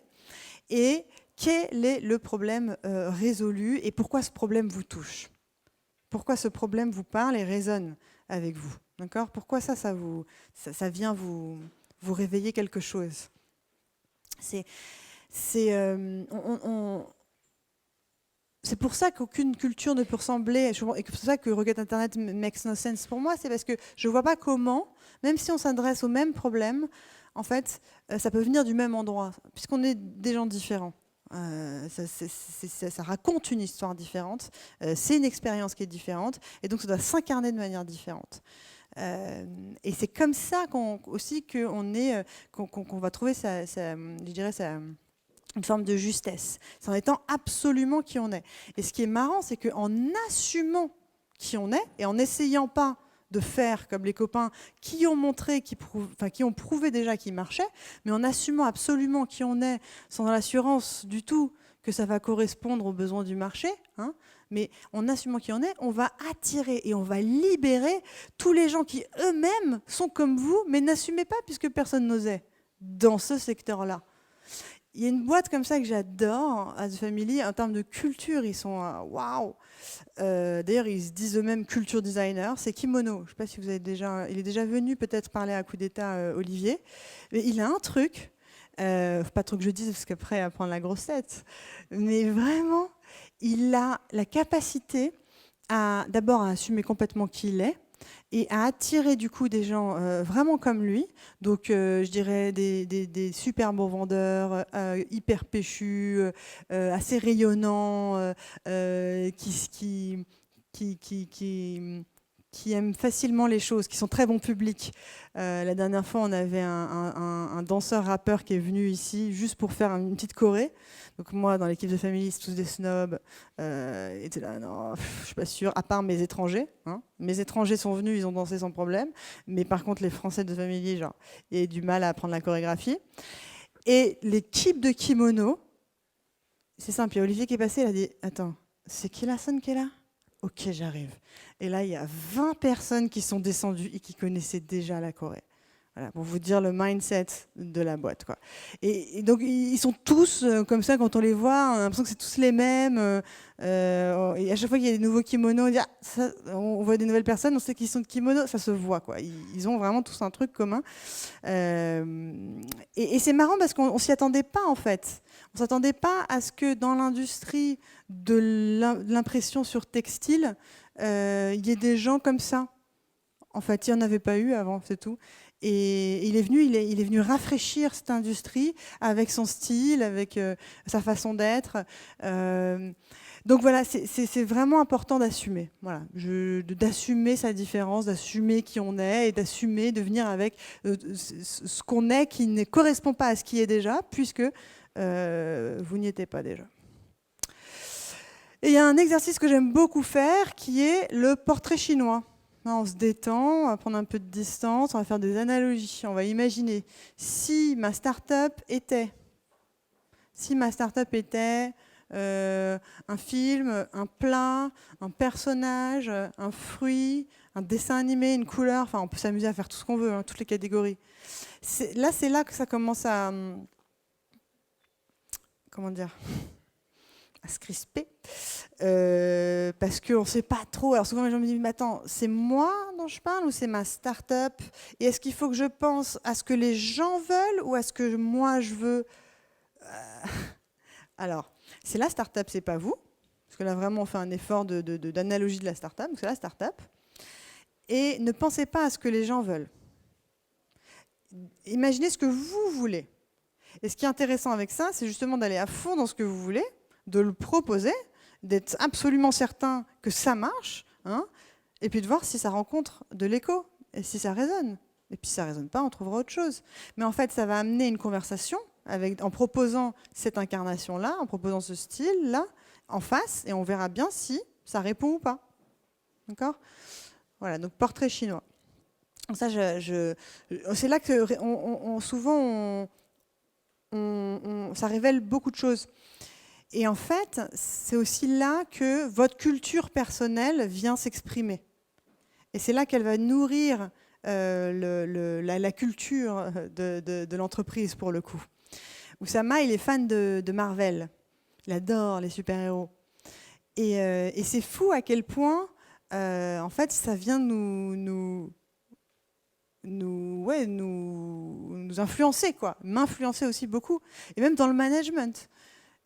Speaker 1: Et quel est le problème résolu et pourquoi ce problème vous touche? Pourquoi ce problème vous parle et résonne avec vous? D'accord? Pourquoi ça vient vous réveiller quelque chose? C'est pour ça qu'aucune culture ne peut ressembler, et c'est pour ça que Requête Internet makes no sense pour moi, c'est parce que je ne vois pas comment, même si on s'adresse au même problème, en fait, ça peut venir du même endroit, puisqu'on est des gens différents. Ça raconte une histoire différente, c'est une expérience qui est différente, et donc ça doit s'incarner de manière différente. Et c'est comme ça aussi qu'on va trouver une forme de justesse. C'est en étant absolument qui on est. Et ce qui est marrant, c'est qu'en assumant qui on est, et en n'essayant pas de faire comme les copains qui ont montré, qui ont prouvé déjà qu'ils marchaient, mais en assumant absolument qui on est, sans l'assurance du tout que ça va correspondre aux besoins du marché, hein, mais en assumant qui on est, on va attirer et on va libérer tous les gens qui eux-mêmes sont comme vous, mais n'assumaient pas puisque personne n'osait dans ce secteur-là. Il y a une boîte comme ça que j'adore, à The Family, en termes de culture, ils sont waouh. D'ailleurs, ils se disent eux-mêmes culture designer. C'est Kimono. Je ne sais pas si vous avez déjà. Il est déjà venu peut-être parler à Coup d'État, Olivier. Mais il a un truc. Pas trop que je dise parce qu'après, à prendre la grosse tête. Mais vraiment, il a la capacité d'abord à assumer complètement qui il est. Et à attirer du coup des gens vraiment comme lui, donc je dirais des super bons vendeurs, hyper péchus, assez rayonnants, qui aiment facilement les choses, qui sont très bons publics. La dernière fois, on avait un danseur-rappeur qui est venu ici juste pour faire une petite choré. Donc moi, dans l'équipe de Family, c'est tous des snobs. Ils étaient là, non, je suis pas sûre, à part mes étrangers. Hein. Mes étrangers sont venus, ils ont dansé sans problème. Mais par contre, les Français de Family, genre, il y a du mal à apprendre la chorégraphie. Et l'équipe de Kimono, c'est simple, il y a Olivier qui est passé, il a dit, attends, c'est qui la scène qui est là? Ok, j'arrive. Et là, il y a 20 personnes qui sont descendues et qui connaissaient déjà la Corée. Voilà, pour vous dire le mindset de la boîte, quoi. Et donc, ils sont tous comme ça, quand on les voit, on a l'impression que c'est tous les mêmes. Et à chaque fois qu'il y a des nouveaux kimonos, on dit, on voit des nouvelles personnes, on sait qu'ils sont de kimono, ça se voit, quoi. Ils ont vraiment tous un truc commun. Et c'est marrant parce qu'on ne s'y attendait pas, en fait. On ne s'attendait pas à ce que dans l'industrie de l'impression sur textile, il y ait des gens comme ça. En fait, il n'y en avait pas eu avant, c'est tout. Et il est venu rafraîchir cette industrie avec son style, avec sa façon d'être. Donc voilà, c'est vraiment important d'assumer. Voilà, d'assumer sa différence, d'assumer qui on est et d'assumer de venir avec ce qu'on est qui ne correspond pas à ce qui est déjà, puisque vous n'y étiez pas déjà. Et il y a un exercice que j'aime beaucoup faire qui est le portrait chinois. On se détend, on va prendre un peu de distance, on va faire des analogies. On va imaginer si ma start-up était un film, un plat, un personnage, un fruit, un dessin animé, une couleur. Enfin, on peut s'amuser à faire tout ce qu'on veut, hein, toutes les catégories. C'est là que ça commence à... Comment dire ? À se crisper, parce qu'on ne sait pas trop. Alors souvent les gens me disent, mais attends, c'est moi dont je parle ou c'est ma start-up? Et est-ce qu'il faut que je pense à ce que les gens veulent ou à ce que moi je veux? Alors, c'est la start-up, c'est pas vous, parce que là vraiment on fait un effort d'analogie de la start-up, donc c'est la start-up. Et ne pensez pas à ce que les gens veulent. Imaginez ce que vous voulez. Et ce qui est intéressant avec ça, c'est justement d'aller à fond dans ce que vous voulez, de le proposer, d'être absolument certain que ça marche, hein, et puis de voir si ça rencontre de l'écho, et si ça résonne. Et puis si ça ne résonne pas, on trouvera autre chose. Mais en fait, ça va amener une conversation en proposant cette incarnation-là, en proposant ce style-là, en face, et on verra bien si ça répond ou pas. D'accord ? Voilà, donc portrait chinois. Ça, c'est là que souvent ça révèle beaucoup de choses. Et en fait, c'est aussi là que votre culture personnelle vient s'exprimer. Et c'est là qu'elle va nourrir la culture de l'entreprise, pour le coup. Oussama, il est fan de Marvel. Il adore les super-héros. Et c'est fou à quel point, en fait, ça vient nous influencer, quoi. M'influencer aussi beaucoup. Et même dans le management.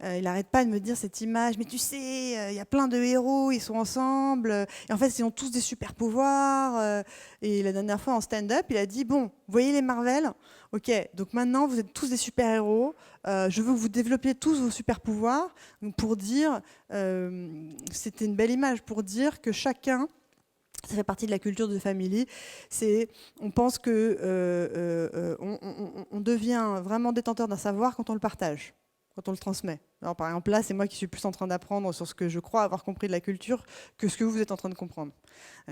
Speaker 1: Il n'arrête pas de me dire cette image, mais tu sais, il y a plein de héros, ils sont ensemble, et en fait, ils ont tous des super pouvoirs. Et la dernière fois, en stand-up, il a dit, bon, vous voyez les Marvel ? Ok, donc maintenant, vous êtes tous des super-héros, je veux que vous développiez tous vos super pouvoirs, pour dire, c'était une belle image, pour dire que chacun, ça fait partie de la culture de famille. On pense que on devient vraiment détenteur d'un savoir quand on le partage, quand on le transmet. Alors, par exemple, là, c'est moi qui suis plus en train d'apprendre sur ce que je crois avoir compris de la culture que ce que vous êtes en train de comprendre.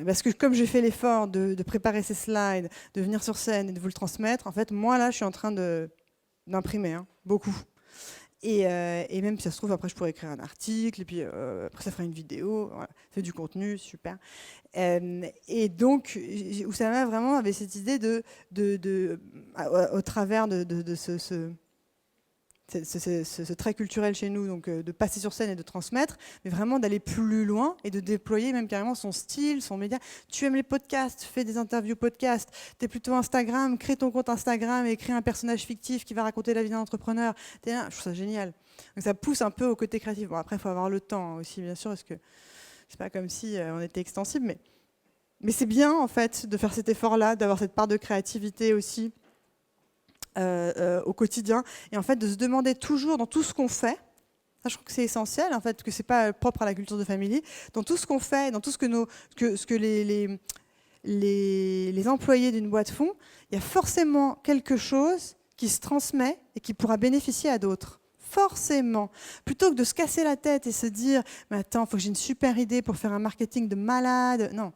Speaker 1: Parce que comme j'ai fait l'effort de préparer ces slides, de venir sur scène et de vous le transmettre, en fait, moi, là, je suis en train d'imprimer, beaucoup. Et même si ça se trouve, après, je pourrais écrire un article, et puis après, ça fera une vidéo. Voilà. C'est du contenu, super. Et donc, Oussama vraiment avait cette idée au travers de ce trait culturel chez nous, donc de passer sur scène et de transmettre, mais vraiment d'aller plus loin et de déployer même carrément son style, son média. Tu aimes les podcasts, fais des interviews podcasts. Tu es plutôt Instagram, crée ton compte Instagram et crée un personnage fictif qui va raconter la vie d'un entrepreneur. Je trouve ça génial. Donc ça pousse un peu au côté créatif. Bon, après, il faut avoir le temps aussi, bien sûr, parce que c'est pas comme si on était extensible, mais c'est bien, en fait, de faire cet effort-là, d'avoir cette part de créativité aussi au quotidien, et en fait de se demander toujours dans tout ce qu'on fait, ça, je trouve que c'est essentiel, en fait, que c'est pas propre à la culture de famille, dans tout ce qu'on fait, dans tout ce que les employés d'une boîte font, il y a forcément quelque chose qui se transmet et qui pourra bénéficier à d'autres. Forcément. Plutôt que de se casser la tête et se dire « mais attends, il faut que j'ai une super idée pour faire un marketing de malade ». Non.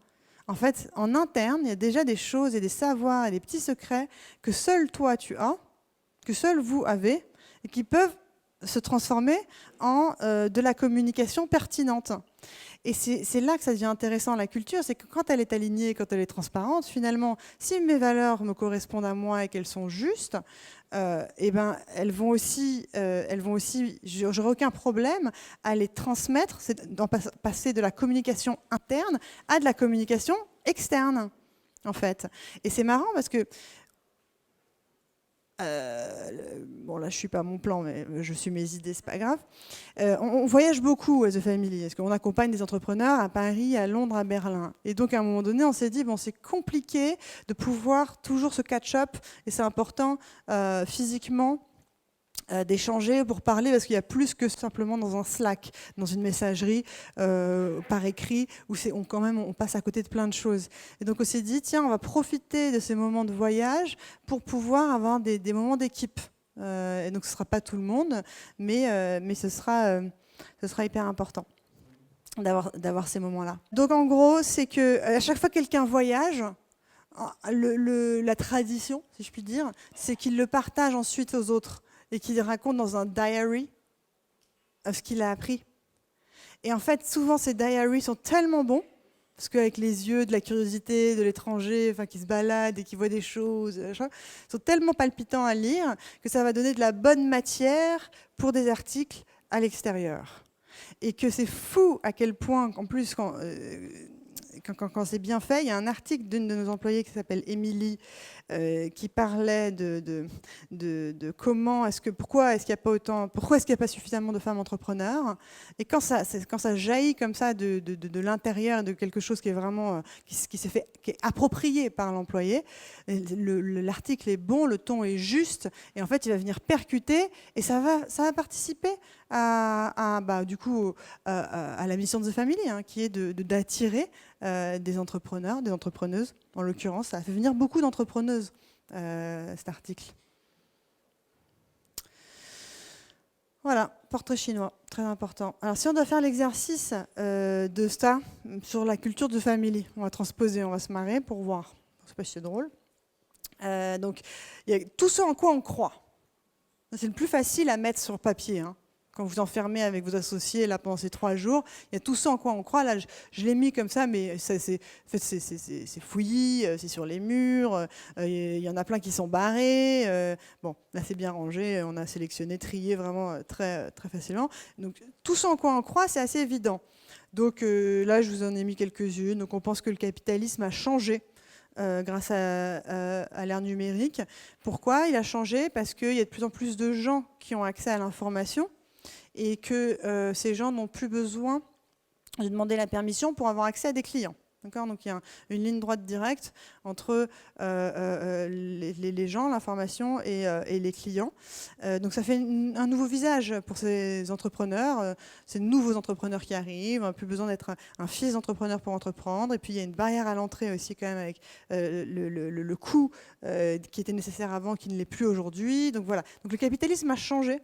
Speaker 1: En fait, en interne, il y a déjà des choses et des savoirs et des petits secrets que seul toi tu as, que seul vous avez, et qui peuvent se transformer en de la communication pertinente. Et c'est là que ça devient intéressant, la culture, c'est que quand elle est alignée, quand elle est transparente, finalement, si mes valeurs me correspondent à moi et qu'elles sont justes, eh ben, elles vont aussi, j'aurai aucun problème à les transmettre, c'est d'en passer de la communication interne à de la communication externe, en fait. Et c'est marrant parce que bon, là, je suis pas à mon plan, mais je suis mes idées, c'est pas grave. On voyage beaucoup as a family, parce qu'on accompagne des entrepreneurs à Paris, à Londres, à Berlin. Et donc, à un moment donné, on s'est dit, bon, c'est compliqué de pouvoir toujours se catch-up, et c'est important physiquement d'échanger pour parler, parce qu'il y a plus que simplement dans un Slack, dans une messagerie par écrit, où quand même on passe à côté de plein de choses. Et donc on s'est dit, tiens, on va profiter de ces moments de voyage pour pouvoir avoir des moments d'équipe. Et donc ce ne sera pas tout le monde, mais ce sera hyper important d'avoir ces moments-là. Donc en gros, c'est qu'à chaque fois que quelqu'un voyage, la tradition, si je puis dire, c'est qu'il le partage ensuite aux autres et qu'il raconte dans un diary ce qu'il a appris. Et en fait, souvent, ces diaries sont tellement bons, parce qu'avec les yeux de la curiosité de l'étranger, enfin, qui se balade et qui voit des choses, ils sont tellement palpitants à lire que ça va donner de la bonne matière pour des articles à l'extérieur. Et que c'est fou à quel point, en plus, quand c'est bien fait, il y a un article d'une de nos employées qui s'appelle Émilie, qui parlait de pourquoi est-ce qu'il n'y a pas suffisamment de femmes entrepreneurs, et quand ça jaillit comme ça de l'intérieur, de quelque chose qui est vraiment qui est approprié par l'employé, l'article est bon, le ton est juste, et en fait il va venir percuter, et ça va participer du coup à la mission de The Family, qui est d'attirer des entrepreneurs, des entrepreneuses. En l'occurrence, ça a fait venir beaucoup d'entrepreneuses, cet article. Voilà, portrait chinois, très important. Alors si on doit faire l'exercice de ça sur la culture de famille, on va transposer, on va se marrer pour voir. Je ne sais pas si c'est drôle. Donc il y a tout ce en quoi on croit. C'est le plus facile à mettre sur papier. Hein. Quand vous enfermez avec vos associés là, pendant ces 3 jours, il y a tout ça en quoi on croit. Là, je l'ai mis comme ça, mais c'est fouillis, c'est sur les murs, il y en a plein qui sont barrés. Bon, là, c'est bien rangé, on a sélectionné, trié vraiment très, très facilement. Donc, tout ça en quoi on croit, c'est assez évident. Donc là, je vous en ai mis quelques-unes. Donc, on pense que le capitalisme a changé grâce à l'ère numérique. Pourquoi il a changé? Parce qu'il y a de plus en plus de gens qui ont accès à l'information et que ces gens n'ont plus besoin de demander la permission pour avoir accès à des clients. Donc il y a une ligne droite directe entre les gens, l'information et les clients. Donc ça fait un nouveau visage pour ces entrepreneurs, ces nouveaux entrepreneurs qui arrivent, plus besoin d'être un fils d'entrepreneur pour entreprendre. Et puis il y a une barrière à l'entrée aussi quand même avec le coût qui était nécessaire avant, qui ne l'est plus aujourd'hui. Donc voilà. Donc le capitalisme a changé.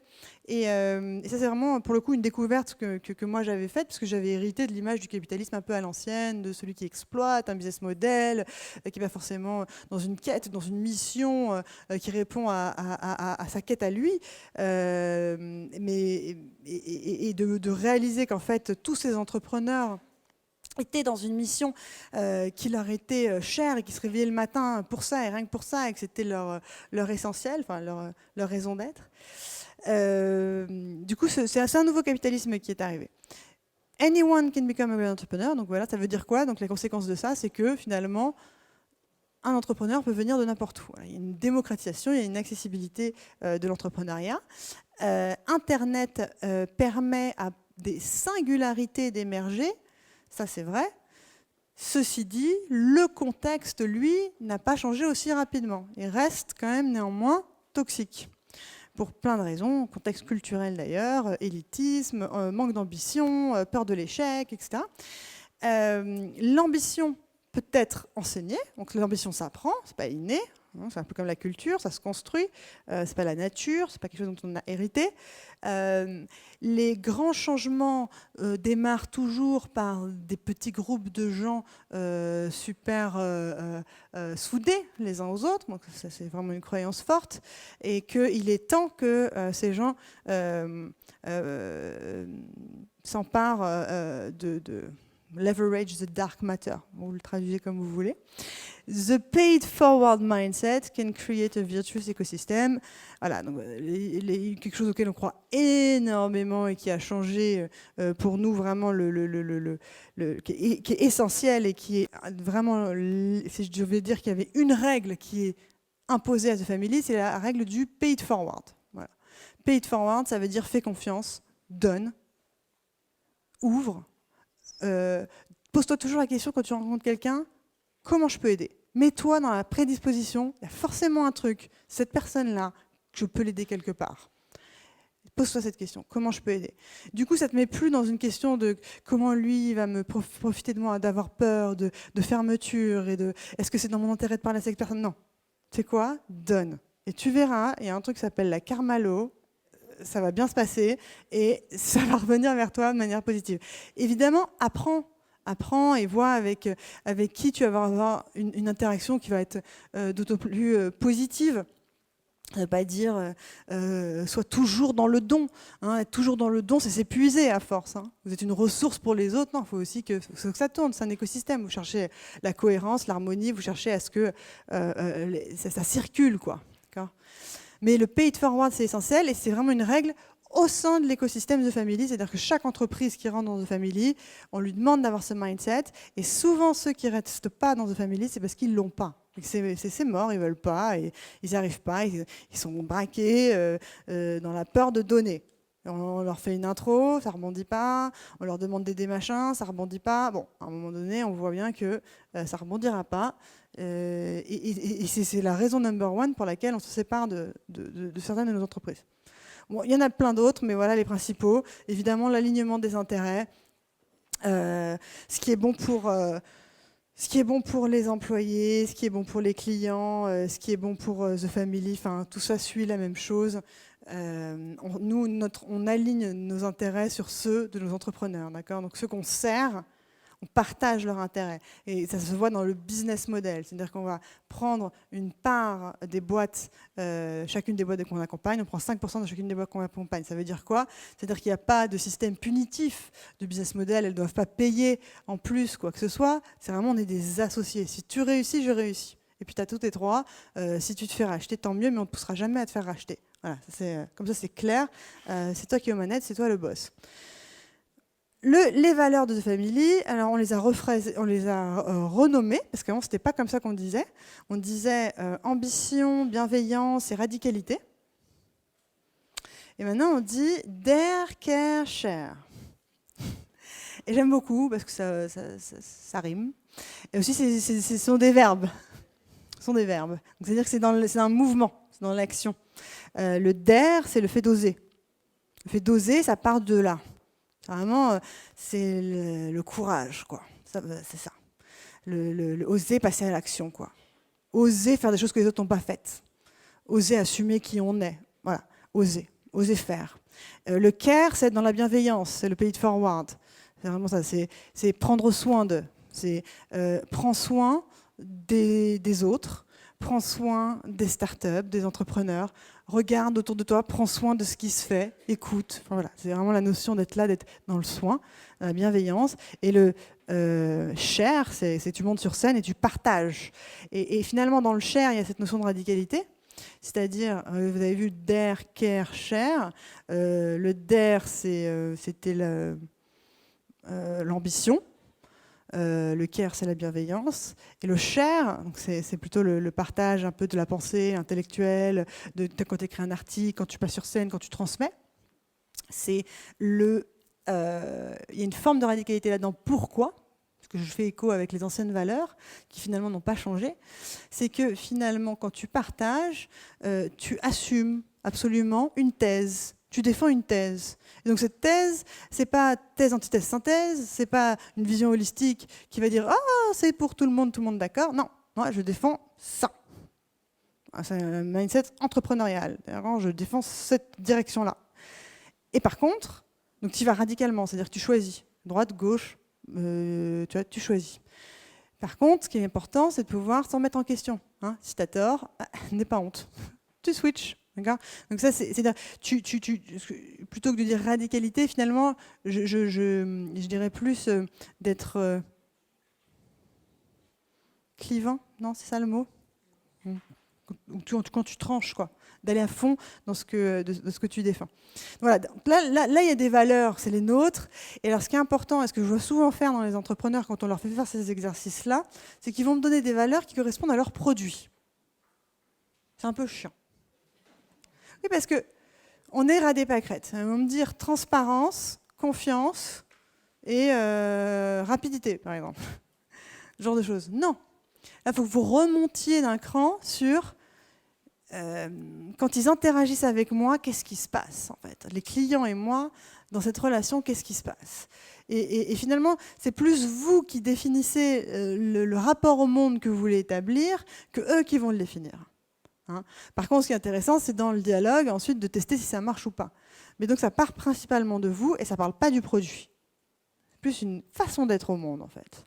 Speaker 1: Et ça c'est vraiment pour le coup une découverte que moi j'avais faite, parce que j'avais hérité de l'image du capitalisme un peu à l'ancienne, de celui qui exploite, un business model, qui n'est pas forcément dans une quête, dans une mission qui répond à sa quête à lui, et de réaliser qu'en fait tous ces entrepreneurs étaient dans une mission qui leur était chère et qui se réveillaient le matin pour ça et rien que pour ça, et que c'était leur essentiel, enfin leur raison d'être. Du coup, c'est un nouveau capitalisme qui est arrivé. Anyone can become a great entrepreneur. Donc voilà, ça veut dire quoi? Donc la conséquence de ça, c'est que finalement, un entrepreneur peut venir de n'importe où. Il y a une démocratisation, il y a une accessibilité de l'entrepreneuriat. Internet permet à des singularités d'émerger. Ça, c'est vrai. Ceci dit, le contexte, lui, n'a pas changé aussi rapidement. Il reste quand même néanmoins toxique. Pour plein de raisons, contexte culturel d'ailleurs, élitisme, manque d'ambition, peur de l'échec, etc. L'ambition peut être enseignée, donc l'ambition s'apprend, c'est pas inné, hein, c'est un peu comme la culture, ça se construit, c'est pas la nature, c'est pas quelque chose dont on a hérité. Les grands changements démarrent toujours par des petits groupes de gens super soudés les uns aux autres, donc ça, c'est vraiment une croyance forte, et qu'il est temps que ces gens s'emparent de leverage the dark matter, vous le traduisez comme vous voulez. The paid forward mindset can create a virtuous ecosystem. Voilà, donc quelque chose auquel on croit énormément et qui a changé pour nous vraiment qui est essentiel et qui est vraiment, si je devais dire qu'il y avait une règle qui est imposée à The Family, c'est la règle du paid forward. Voilà. Paid forward, ça veut dire fais confiance, donne, ouvre. Pose-toi toujours la question quand tu rencontres quelqu'un, comment je peux aider? Mets-toi dans la prédisposition, il y a forcément un truc, cette personne-là, je peux l'aider quelque part. Pose-toi cette question, comment je peux aider? Du coup, ça ne te met plus dans une question de comment lui va me profiter de moi, d'avoir peur, de fermeture, et de est-ce que c'est dans mon intérêt de parler à cette personne? Non. C'est quoi? Donne. Et tu verras, il y a un truc qui s'appelle la karma law, ça va bien se passer et ça va revenir vers toi de manière positive. Évidemment, apprends et vois avec qui tu vas avoir une interaction qui va être d'autant plus positive. Ça ne veut pas dire sois toujours dans le don. Hein. Être toujours dans le don, c'est s'épuiser à force. Hein. Vous êtes une ressource pour les autres. Non, il faut aussi que ça tourne. C'est un écosystème. Vous cherchez la cohérence, l'harmonie. Vous cherchez à ce que ça circule, quoi. Mais le pay it forward, c'est essentiel et c'est vraiment une règle au sein de l'écosystème The Family. C'est-à-dire que chaque entreprise qui rentre dans The Family, on lui demande d'avoir ce mindset. Et souvent, ceux qui ne restent pas dans The Family, c'est parce qu'ils ne l'ont pas. C'est mort, ils ne veulent pas, et ils n'y arrivent pas, ils sont braqués dans la peur de donner. On leur fait une intro, ça ne rebondit pas. On leur demande d'aider machin, ça ne rebondit pas. Bon, à un moment donné, on voit bien que ça ne rebondira pas. Et c'est la raison number one pour laquelle on se sépare de certaines de nos entreprises. Bon, il y en a plein d'autres, mais voilà les principaux. Évidemment, l'alignement des intérêts. Ce qui est bon pour ce qui est bon pour les employés, ce qui est bon pour les clients, ce qui est bon pour The Family, enfin tout ça suit la même chose. On aligne nos intérêts sur ceux de nos entrepreneurs, d'accord? Donc ceux qu'on sert, on partage leurs intérêts. Et ça se voit dans le business model, c'est-à-dire qu'on va prendre une part des boîtes, chacune des boîtes qu'on accompagne, on prend 5% de chacune des boîtes qu'on accompagne. Ça veut dire quoi? C'est-à-dire qu'il n'y a pas de système punitif de business model, elles ne doivent pas payer en plus quoi que ce soit. C'est vraiment, on est des associés. Si tu réussis, je réussis. Et puis tu as tous tes droits. Si tu te fais racheter, tant mieux, mais on ne te poussera jamais à te faire racheter. Voilà, comme ça c'est clair. C'est toi qui es aux manettes, c'est toi le boss. Les valeurs de The Family, alors on les a renommées, parce qu'avant c'était pas comme ça qu'on disait. On disait ambition, bienveillance et radicalité. Et maintenant on dit Dare, Care, Share. Et j'aime beaucoup parce que ça rime. Et aussi ce sont des verbes. Ce sont des verbes. C'est-à-dire que c'est un mouvement, c'est dans l'action. Le dare, c'est le fait d'oser. Le fait d'oser, ça part de là. Vraiment, c'est le courage, quoi. C'est ça. Le oser passer à l'action, quoi. Oser faire des choses que les autres n'ont pas faites. Oser assumer qui on est. Voilà, oser faire. Le care, c'est être dans la bienveillance, c'est le pay it forward. C'est vraiment ça, c'est prendre soin d'eux. C'est prends soin des autres, prends soin des startups, des entrepreneurs, regarde autour de toi, prends soin de ce qui se fait, écoute. Enfin, voilà, c'est vraiment la notion d'être là, d'être dans le soin, dans la bienveillance. Et le share, c'est tu montes sur scène et tu partages. Et finalement, dans le share, il y a cette notion de radicalité. C'est-à-dire, vous avez vu dare, care, share. Le dare, c'était l'ambition. Le care, c'est la bienveillance. Et le share, c'est plutôt le partage un peu de la pensée intellectuelle, quand tu écris un article, quand tu passes sur scène, quand tu transmets. Il y a une forme de radicalité là-dedans. Pourquoi ? Parce que je fais écho avec les anciennes valeurs, qui finalement n'ont pas changé. C'est que finalement, quand tu partages, tu assumes absolument une thèse. Tu défends une thèse. Et donc cette thèse, c'est pas thèse, antithèse, synthèse, c'est pas une vision holistique qui va dire « Ah, c'est pour tout le monde d'accord ». Non, moi je défends ça. C'est un mindset entrepreneurial. Je défends cette direction-là. Et par contre, donc tu y vas radicalement, c'est-à-dire que tu choisis. Droite, gauche, tu choisis. Par contre, ce qui est important, c'est de pouvoir s'en mettre en question. Hein. Si tu as tort, n'aie pas honte. Tu switches. Donc ça, c'est-à-dire, plutôt que de dire radicalité, finalement, je dirais plus d'être clivant, non, c'est ça le mot ? Quand tu tranches, quoi, d'aller à fond dans ce que tu défends. Voilà, donc là, il y a des valeurs, c'est les nôtres. Et alors, ce qui est important, et ce que je vois souvent faire dans les entrepreneurs quand on leur fait faire ces exercices-là, c'est qu'ils vont me donner des valeurs qui correspondent à leurs produits. C'est un peu chiant. Oui, parce qu'on est ras des pâquerettes. Ils vont me dire transparence, confiance et rapidité, par exemple. Ce genre de choses. Non. Là, il faut que vous remontiez d'un cran sur quand ils interagissent avec moi, qu'est-ce qui se passe en fait ? Les clients et moi, dans cette relation, qu'est-ce qui se passe ? Et finalement, c'est plus vous qui définissez le rapport au monde que vous voulez établir que eux qui vont le définir. Hein. Par contre, ce qui est intéressant, c'est dans le dialogue, ensuite, de tester si ça marche ou pas. Mais donc, ça part principalement de vous et ça ne parle pas du produit. C'est plus une façon d'être au monde, en fait.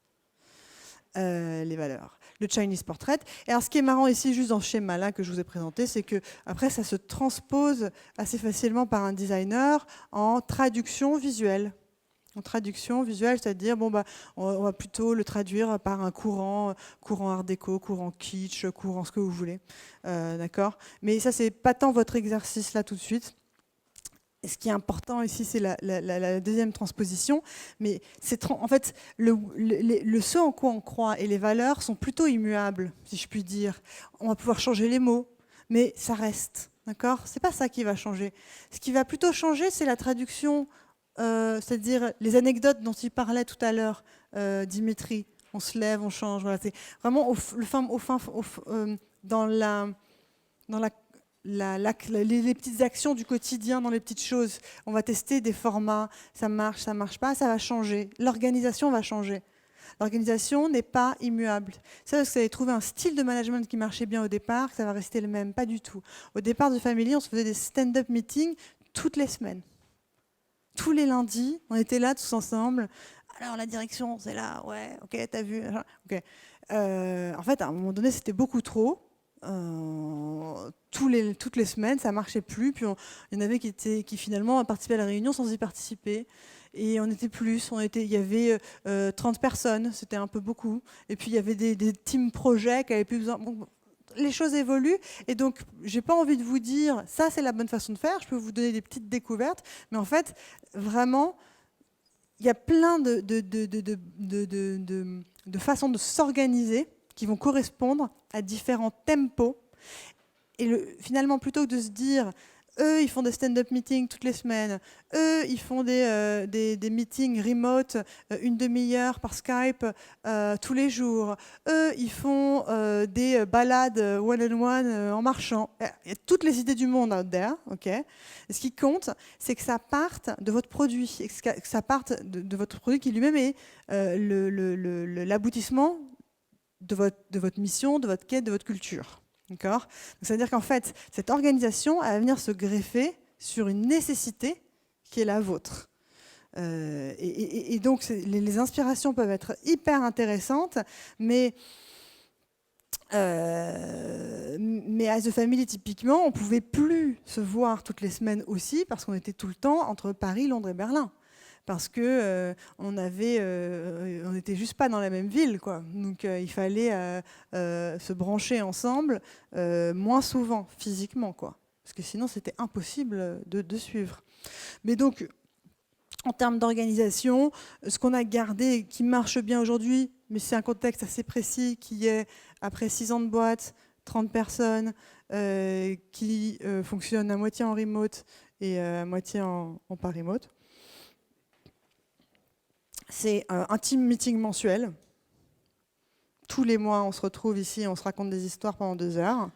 Speaker 1: Les valeurs. Le Chinese Portrait. Et alors, ce qui est marrant ici, juste dans ce schéma-là que je vous ai présenté, c'est que après, ça se transpose assez facilement par un designer en traduction visuelle. En traduction visuelle, c'est-à-dire, on va plutôt le traduire par un courant art déco, courant kitsch, courant ce que vous voulez. D'accord ? Mais ça, c'est pas tant votre exercice là tout de suite. Et ce qui est important ici, c'est la deuxième transposition. Mais en fait, ce en quoi on croit et les valeurs sont plutôt immuables, si je puis dire. On va pouvoir changer les mots, mais ça reste. D'accord ? C'est pas ça qui va changer. Ce qui va plutôt changer, c'est la traduction, c'est-à-dire les anecdotes dont il parlait tout à l'heure, Dimitri. On se lève, on change. Voilà. C'est vraiment dans les petites actions du quotidien, dans les petites choses. On va tester des formats, ça marche pas, ça va changer. L'organisation va changer. L'organisation n'est pas immuable. Ça, parce que vous avez trouvé un style de management qui marchait bien au départ, que ça va rester le même, pas du tout. Au départ de Family, on se faisait des stand-up meetings toutes les semaines. Tous les lundis, on était là tous ensemble. Alors la direction, c'est là, ouais, ok, t'as vu, ok. En fait, à un moment donné, c'était beaucoup trop. Toutes les semaines, ça marchait plus. Puis il y en avait qui finalement participaient à la réunion sans y participer. Et on était plus, il y avait 30 personnes, c'était un peu beaucoup. Et puis il y avait des team projets qui avaient plus besoin. Bon, les choses évoluent et donc j'ai pas envie de vous dire ça c'est la bonne façon de faire. Je peux vous donner des petites découvertes, mais en fait vraiment il y a plein de façons de s'organiser qui vont correspondre à différents tempos. Et finalement, plutôt que de se dire, eux, ils font des stand-up meetings toutes les semaines, eux, ils font des meetings remote, une demi-heure par Skype tous les jours, eux, ils font des balades one-on-one en marchant. Il y a toutes les idées du monde out there, ok. Et ce qui compte, c'est que ça parte de votre produit, et que ça parte de votre produit qui lui-même est l'aboutissement de votre mission, de votre quête, de votre culture. D'accord ? C'est-à-dire qu'en fait, cette organisation va venir se greffer sur une nécessité qui est la vôtre. Et donc, les inspirations peuvent être hyper intéressantes, mais à The Family, typiquement, on ne pouvait plus se voir toutes les semaines aussi parce qu'on était tout le temps entre Paris, Londres et Berlin. Parce que on n'était juste pas dans la même ville, quoi. Donc il fallait se brancher ensemble moins souvent physiquement, quoi. Parce que sinon c'était impossible de suivre. Mais donc en termes d'organisation, ce qu'on a gardé, qui marche bien aujourd'hui, mais c'est un contexte assez précis, qui est après 6 ans de boîte, 30 personnes, qui fonctionnent à moitié en remote et à moitié en pas remote. C'est un team meeting mensuel. Tous les mois, on se retrouve ici, on se raconte des histoires pendant 2 heures.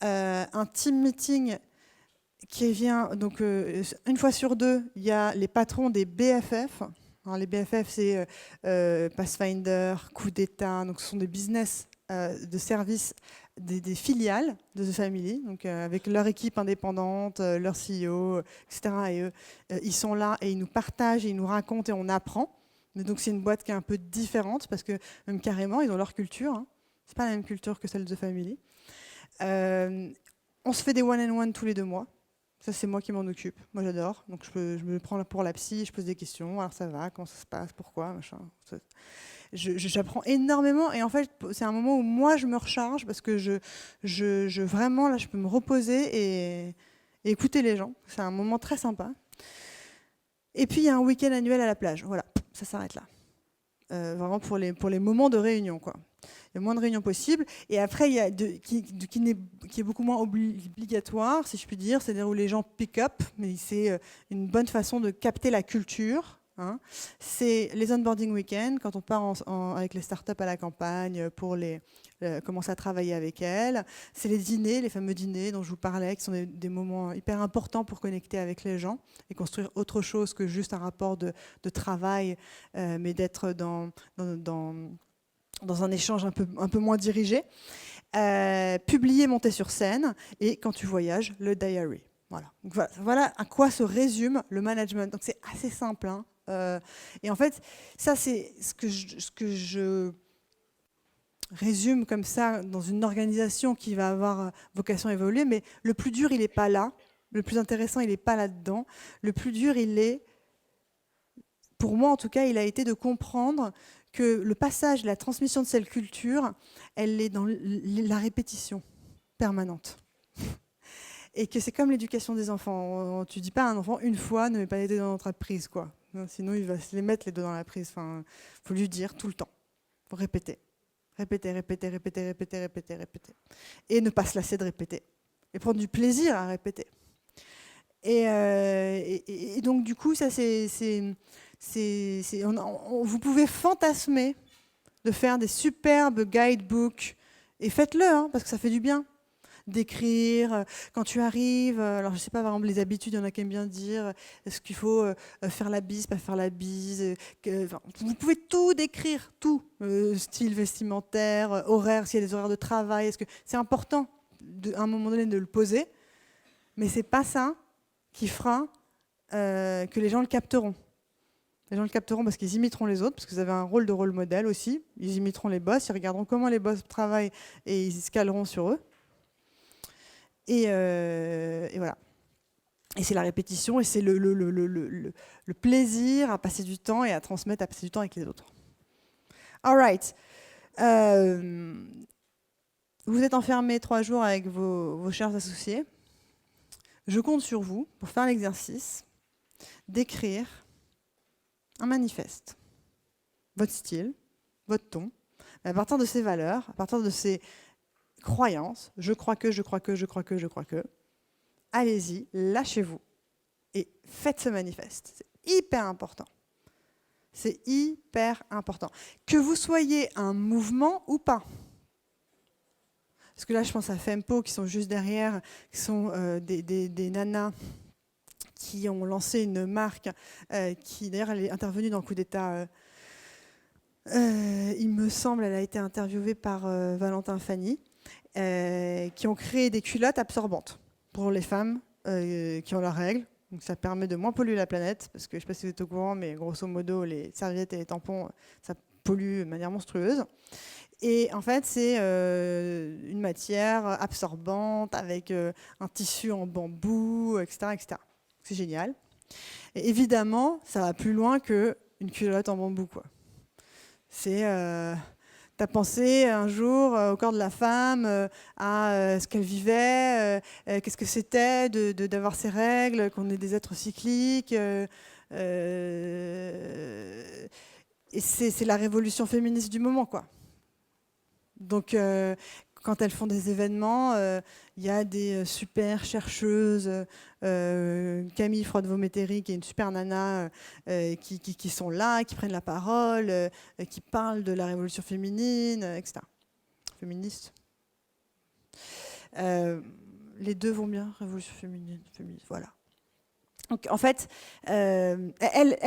Speaker 1: Un team meeting qui vient, donc une fois sur 2, il y a les patrons des BFF. Alors, les BFF, c'est Pathfinder, Coup d'État, donc ce sont des business de services des filiales de The Family, donc avec leur équipe indépendante, leur CEO, etc. Et eux, ils sont là et ils nous partagent, et ils nous racontent et on apprend. Mais donc c'est une boîte qui est un peu différente parce que même carrément, ils ont leur culture. Hein. C'est pas la même culture que celle de The Family. On se fait des one-on-one tous les 2 mois. Ça, c'est moi qui m'en occupe. Moi, j'adore. Donc je me prends pour la psy, je pose des questions. Alors ça va, comment ça se passe, pourquoi, machin. J'apprends énormément et en fait c'est un moment où moi je me recharge parce que vraiment là je peux me reposer et écouter les gens. C'est un moment très sympa. Et puis il y a un week-end annuel à la plage. Voilà, ça s'arrête là. Vraiment pour les moments de réunion, quoi. Il y a moins de réunions possibles. Et après il y a qui est beaucoup moins obligatoire, si je puis dire, c'est-à-dire où les gens pick up, mais c'est une bonne façon de capter la culture. Hein. C'est les onboarding week-ends, quand on part avec les startups à la campagne pour commencer à travailler avec elles. C'est les dîners, les fameux dîners dont je vous parlais, qui sont des moments hyper importants pour connecter avec les gens et construire autre chose que juste un rapport de travail, mais d'être dans un échange un peu moins dirigé. Publier, monter sur scène, et quand tu voyages, le diary. Voilà à quoi se résume le management. Donc c'est assez simple, hein. Et en fait, ça c'est ce que je résume comme ça dans une organisation qui va avoir vocation à évoluer, mais le plus dur, il n'est pas là. Le plus intéressant, il n'est pas là-dedans. Le plus dur, pour moi en tout cas, il a été de comprendre que le passage, la transmission de cette culture, elle est dans la répétition permanente. Et que c'est comme l'éducation des enfants. Tu dis pas à un enfant une fois, ne mets pas les deux dans l'entreprise, quoi. Sinon, il va se les mettre les deux dans la prise. Enfin, faut lui dire tout le temps. Faut répéter. Répéter. Et ne pas se lasser de répéter. Et prendre du plaisir à répéter. Et donc, du coup, ça, vous pouvez fantasmer de faire des superbes guidebooks. Et faites-le, hein, parce que ça fait du bien. d'écrire. Quand tu arrives, alors je sais pas, par exemple, les habitudes, il y en a qui aiment bien dire, est-ce qu'il faut faire la bise, pas faire la bise, enfin, vous pouvez tout décrire, tout, style vestimentaire, horaire, s'il y a des horaires de travail, est-ce que c'est important, à un moment donné, de le poser, mais c'est pas ça qui fera que les gens le capteront. Les gens le capteront parce qu'ils imiteront les autres, parce que vous avez un rôle de rôle modèle aussi. Ils imiteront les boss, ils regarderont comment les boss travaillent et ils se caleront sur eux. Et voilà. Et c'est la répétition et c'est le plaisir à passer du temps et à transmettre, à passer du temps avec les autres. All right. Vous êtes enfermés 3 jours avec vos chers associés. Je compte sur vous pour faire l'exercice d'écrire un manifeste, votre style, votre ton, à partir de ces valeurs, à partir de ces croyances, je crois que, allez-y, lâchez-vous et faites ce manifeste. C'est hyper important. C'est hyper important. Que vous soyez un mouvement ou pas. Parce que là, je pense à Fempo qui sont juste derrière, qui sont des nanas qui ont lancé une marque qui, d'ailleurs, elle est intervenue dans le coup d'État. Il me semble, elle a été interviewée par Valentin Fanny, qui ont créé des culottes absorbantes pour les femmes qui ont leurs règles. Donc ça permet de moins polluer la planète, parce que je ne sais pas si vous êtes au courant, mais grosso modo, les serviettes et les tampons, ça pollue de manière monstrueuse. Et en fait, c'est une matière absorbante avec un tissu en bambou, etc., etc. C'est génial. Et évidemment, ça va plus loin qu'une culotte en bambou, quoi. C'est, t'as pensé un jour au corps de la femme, à ce qu'elle vivait, qu'est-ce que c'était d'avoir ses règles, qu'on est des êtres cycliques. Et c'est la révolution féministe du moment, quoi. Donc, quand elles font des événements, il y a des super chercheuses, Camille Freud-Vométeri, qui est une super nana, qui sont là, qui prennent la parole, qui parlent de la révolution féminine, etc. Féministe. Les deux vont bien, révolution féminine, féministe, voilà. Donc, en fait, elles,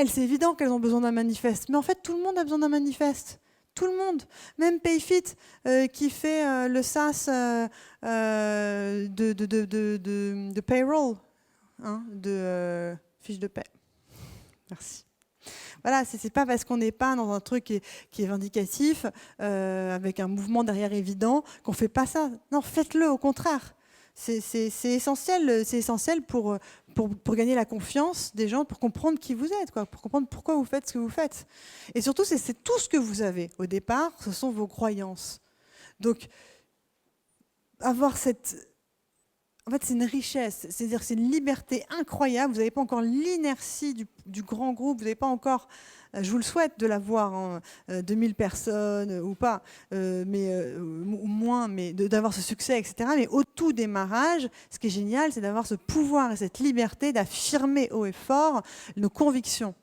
Speaker 1: c'est évident qu'elles ont besoin d'un manifeste, mais en fait, tout le monde a besoin d'un manifeste. Tout le monde, même Payfit qui fait le SaaS de payroll, hein, de fiche de paie. Merci. Voilà, c'est pas parce qu'on n'est pas dans un truc qui est vindicatif, avec un mouvement derrière évident, qu'on fait pas ça. Non, faites-le, au contraire. C'est essentiel pour gagner la confiance des gens, pour comprendre qui vous êtes, quoi, pour comprendre pourquoi vous faites ce que vous faites. Et surtout, c'est tout ce que vous avez. Au départ, ce sont vos croyances. Donc, avoir cette... En fait, c'est une richesse, c'est-à-dire c'est une liberté incroyable. Vous n'avez pas encore l'inertie du grand groupe, vous n'avez pas encore, je vous le souhaite de l'avoir, hein, 2000 personnes ou pas, ou moins, mais d'avoir ce succès, etc. Mais au tout démarrage, ce qui est génial, c'est d'avoir ce pouvoir et cette liberté d'affirmer haut et fort nos convictions.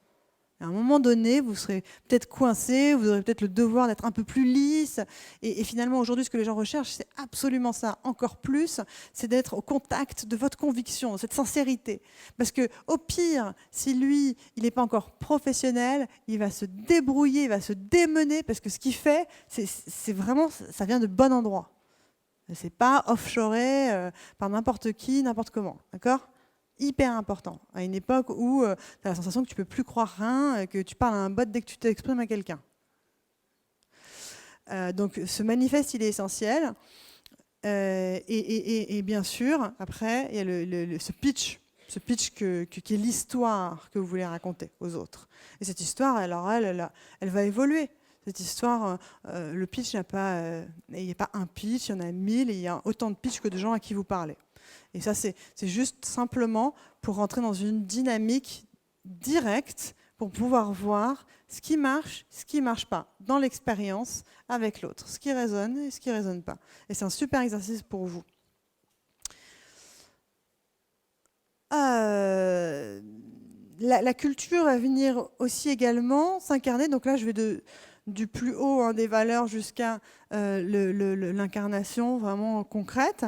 Speaker 1: À un moment donné, vous serez peut-être coincé, vous aurez peut-être le devoir d'être un peu plus lisse. Et finalement, aujourd'hui, ce que les gens recherchent, c'est absolument ça. Encore plus, c'est d'être au contact de votre conviction, de cette sincérité. Parce que, au pire, si lui, il n'est pas encore professionnel, il va se débrouiller, il va se démener, parce que ce qu'il fait, c'est vraiment, ça vient de bon endroit. C'est pas offshoré par n'importe qui, n'importe comment. D'accord ? Hyper important, à une époque où tu as la sensation que tu ne peux plus croire rien, que tu parles à un bot dès que tu t'exprimes à quelqu'un. Donc ce manifeste, il est essentiel. Et bien sûr, après, il y a ce pitch qui est l'histoire que vous voulez raconter aux autres. Et cette histoire, alors elle va évoluer. Cette histoire, le pitch, il n'y a pas un pitch, il y en a 1000, et il y a autant de pitch que de gens à qui vous parlez. Et ça, c'est juste simplement pour rentrer dans une dynamique directe pour pouvoir voir ce qui marche pas dans l'expérience avec l'autre, ce qui résonne et ce qui ne résonne pas. Et c'est un super exercice pour vous. La culture va venir aussi également s'incarner. Donc là, je vais du plus haut des valeurs jusqu'à l'incarnation vraiment concrète.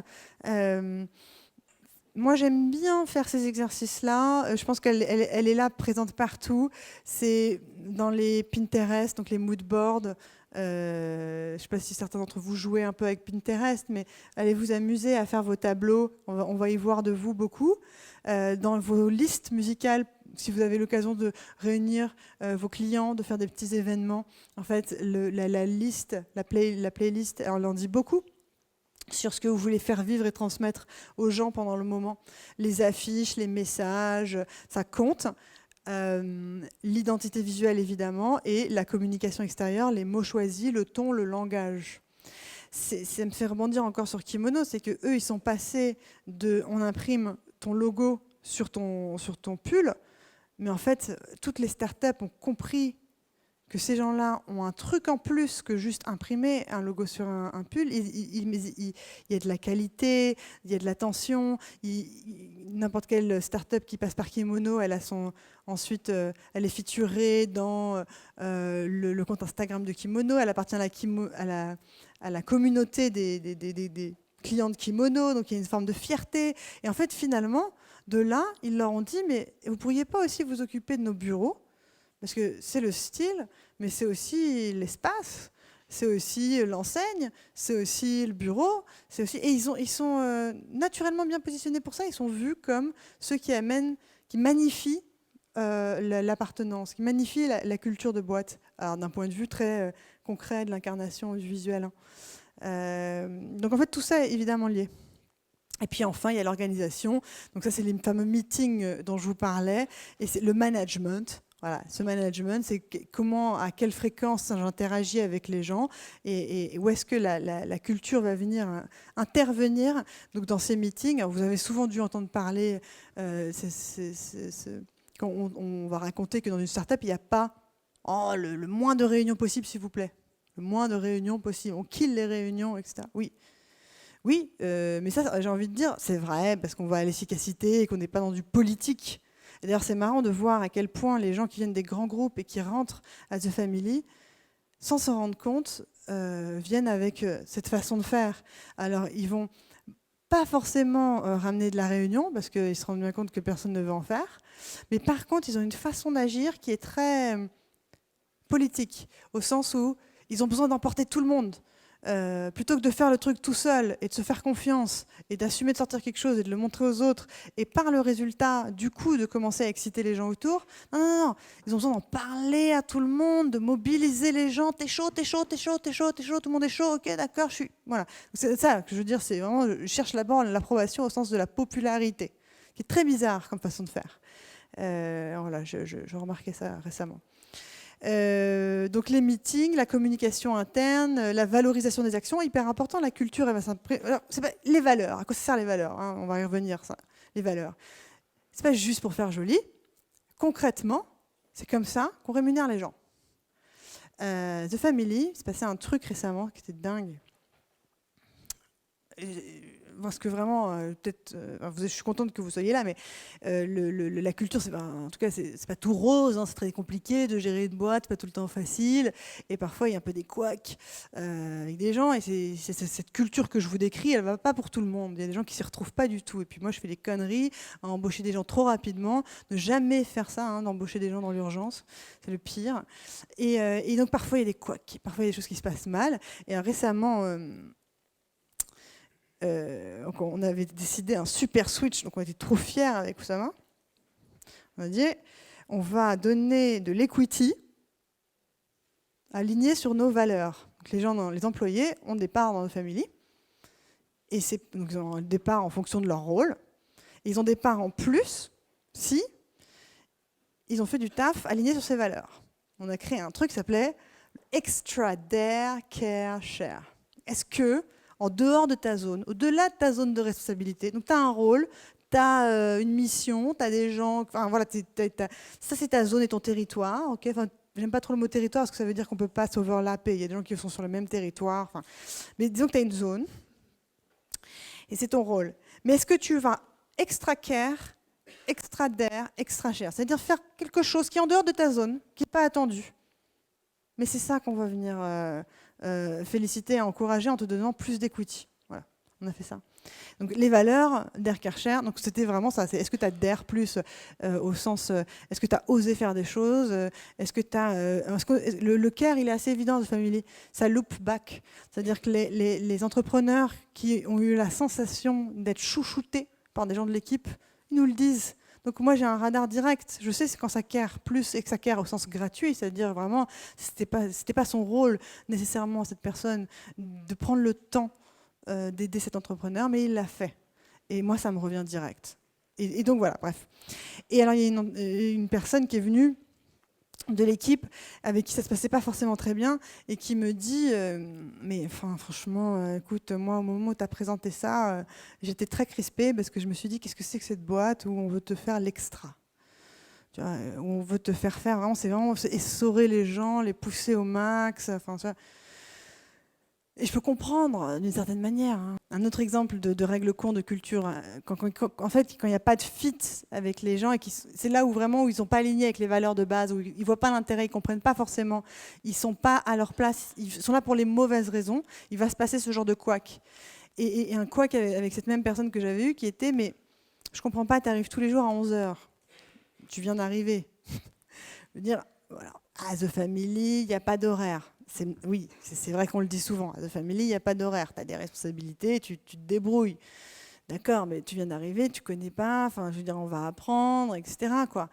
Speaker 1: Moi, j'aime bien faire ces exercices-là. Je pense qu'elle est là, présente partout. C'est dans les Pinterest, donc les mood boards. Je ne sais pas si certains d'entre vous jouez un peu avec Pinterest, mais allez vous amuser à faire vos tableaux. On va y voir de vous beaucoup. Dans vos listes musicales, si vous avez l'occasion de réunir vos clients, de faire des petits événements, en fait, la liste, la playlist, elle en dit beaucoup sur ce que vous voulez faire vivre et transmettre aux gens pendant le moment. Les affiches, les messages, ça compte. L'identité visuelle, évidemment, et la communication extérieure, les mots choisis, le ton, le langage. Ça me fait rebondir encore sur Kimono, c'est qu'eux, ils sont passés de « on imprime ton logo sur ton pull », mais en fait, toutes les startups ont compris que ces gens-là ont un truc en plus que juste imprimer un logo sur un pull. Il y a de la qualité, il y a de l'attention. N'importe quelle start-up qui passe par Kimono, ensuite, elle est featurée dans le compte Instagram de Kimono. Elle appartient à la communauté des clients de Kimono, donc il y a une forme de fierté. Et en fait, finalement, de là, ils leur ont dit, mais vous ne pourriez pas aussi vous occuper de nos bureaux ? Parce que c'est le style, mais c'est aussi l'espace, c'est aussi l'enseigne, c'est aussi le bureau, et ils sont naturellement bien positionnés pour ça. Ils sont vus comme ceux qui magnifient l'appartenance, qui magnifient la culture de boîte, d'un point de vue très concret de l'incarnation du visuel. Donc en fait, tout ça est évidemment lié. Et puis enfin, il y a l'organisation. Donc ça, c'est les fameux meetings dont je vous parlais, et c'est le management. Voilà, ce management, c'est comment, à quelle fréquence j'interagis avec les gens et où est-ce que la culture va venir intervenir donc dans ces meetings. Alors, vous avez souvent dû entendre parler, quand on va raconter que dans une start-up, il n'y a pas le moins de réunions possible, s'il vous plaît. Le moins de réunions possible. On kill les réunions, etc. Oui. Oui, mais ça, j'ai envie de dire, c'est vrai, parce qu'on va à l'efficacité et qu'on n'est pas dans du politique. Et d'ailleurs, c'est marrant de voir à quel point les gens qui viennent des grands groupes et qui rentrent à The Family, sans s'en rendre compte, viennent avec cette façon de faire. Alors, ils vont pas forcément ramener de la réunion, parce qu'ils se rendent bien compte que personne ne veut en faire, mais par contre, ils ont une façon d'agir qui est très politique, au sens où ils ont besoin d'emporter tout le monde. Plutôt que de faire le truc tout seul et de se faire confiance et d'assumer de sortir quelque chose et de le montrer aux autres et par le résultat, du coup, de commencer à exciter les gens autour, non. Ils ont besoin d'en parler à tout le monde, de mobiliser les gens. T'es chaud, t'es chaud, t'es chaud, t'es chaud, t'es chaud, tout le monde est chaud, ok, d'accord, je suis... Voilà. C'est ça que je veux dire, c'est vraiment, je cherche d'abord l'approbation au sens de la popularité, qui est très bizarre comme façon de faire. Voilà, je remarquais ça récemment. Donc les meetings, la communication interne, la valorisation des actions, hyper important. La culture, les valeurs. À quoi ça sert les valeurs, hein, on va y revenir, ça. Les valeurs. C'est pas juste pour faire joli. Concrètement, c'est comme ça qu'on rémunère les gens. The Family, il s'est passé un truc récemment qui était dingue. Parce que vraiment, je suis contente que vous soyez là, mais la culture, en tout cas, c'est pas tout rose, hein, c'est très compliqué de gérer une boîte, pas tout le temps facile, et parfois il y a un peu des couacs avec des gens, et c'est cette culture que je vous décris, elle va pas pour tout le monde. Il y a des gens qui s'y retrouvent pas du tout, et puis moi je fais des conneries à embaucher des gens trop rapidement, ne jamais faire ça, hein, d'embaucher des gens dans l'urgence, c'est le pire. Et donc parfois il y a des couacs, parfois il y a des choses qui se passent mal, et récemment... on avait décidé un super switch, donc on était trop fiers avec Oussama. On a dit, on va donner de l'equity aligné sur nos valeurs. Donc les employés ont des parts dans nos familles, et donc ils ont des parts en fonction de leur rôle. Et ils ont des parts en plus si ils ont fait du taf aligné sur ces valeurs. On a créé un truc qui s'appelait Extra Dare Care Share. Est-ce que en dehors de ta zone, au-delà de ta zone de responsabilité. Donc, tu as un rôle, tu as une mission, tu as des gens... Enfin, voilà, ça, c'est ta zone et ton territoire. Okay, enfin, j'aime pas trop le mot territoire parce que ça veut dire qu'on ne peut pas s'overlapper. Il y a des gens qui sont sur le même territoire. Enfin, mais disons que tu as une zone et c'est ton rôle. Mais est-ce que tu vas extra care, extra dare, extra share, c'est-à-dire faire quelque chose qui est en dehors de ta zone, qui n'est pas attendu, Mais c'est ça qu'on va venir féliciter et encourager en te donnant plus d'equity. Voilà, on a fait ça. Donc les valeurs d'Air Karcher, donc c'était vraiment ça. Est-ce que tu as d'air plus au sens, est-ce que tu as osé faire des choses, est-ce que tu as, le care, il est assez évident de Family, ça loop back, c'est-à-dire que les entrepreneurs qui ont eu la sensation d'être chouchoutés par des gens de l'équipe, ils nous le disent. Donc moi j'ai un radar direct, je sais c'est quand ça care plus et que ça care au sens gratuit, c'est-à-dire vraiment c'était pas son rôle nécessairement cette personne de prendre le temps d'aider cet entrepreneur, mais il l'a fait. Et moi, ça me revient direct. Et donc voilà, bref. Et alors, il y a une personne qui est venue de l'équipe avec qui ça se passait pas forcément très bien et qui me dit mais enfin, franchement, écoute, moi, au moment où tu as présenté ça, j'étais très crispée parce que je me suis dit, qu'est-ce que c'est que cette boîte où on veut te faire l'extra ? Tu vois, où on veut te faire vraiment, c'est vraiment essorer les gens, les pousser au max, enfin, tu vois. Et je peux comprendre d'une certaine manière. Un autre exemple de règle con de culture, en fait, quand il n'y a pas de fit avec les gens, et c'est là où vraiment où ils ne sont pas alignés avec les valeurs de base, où ils ne voient pas l'intérêt, ils ne comprennent pas forcément, ils ne sont pas à leur place, ils sont là pour les mauvaises raisons, il va se passer ce genre de couac. Et un couac avec cette même personne que j'avais eue qui était, mais je ne comprends pas, tu arrives tous les jours à 11h, tu viens d'arriver. Je veux dire, voilà, à The Family, il n'y a pas d'horaire. Oui, c'est vrai qu'on le dit souvent. À The Family, il n'y a pas d'horaire. Tu as des responsabilités, tu te débrouilles. D'accord, mais tu viens d'arriver, tu ne connais pas. Enfin, je veux dire, on va apprendre, etc. Quoi.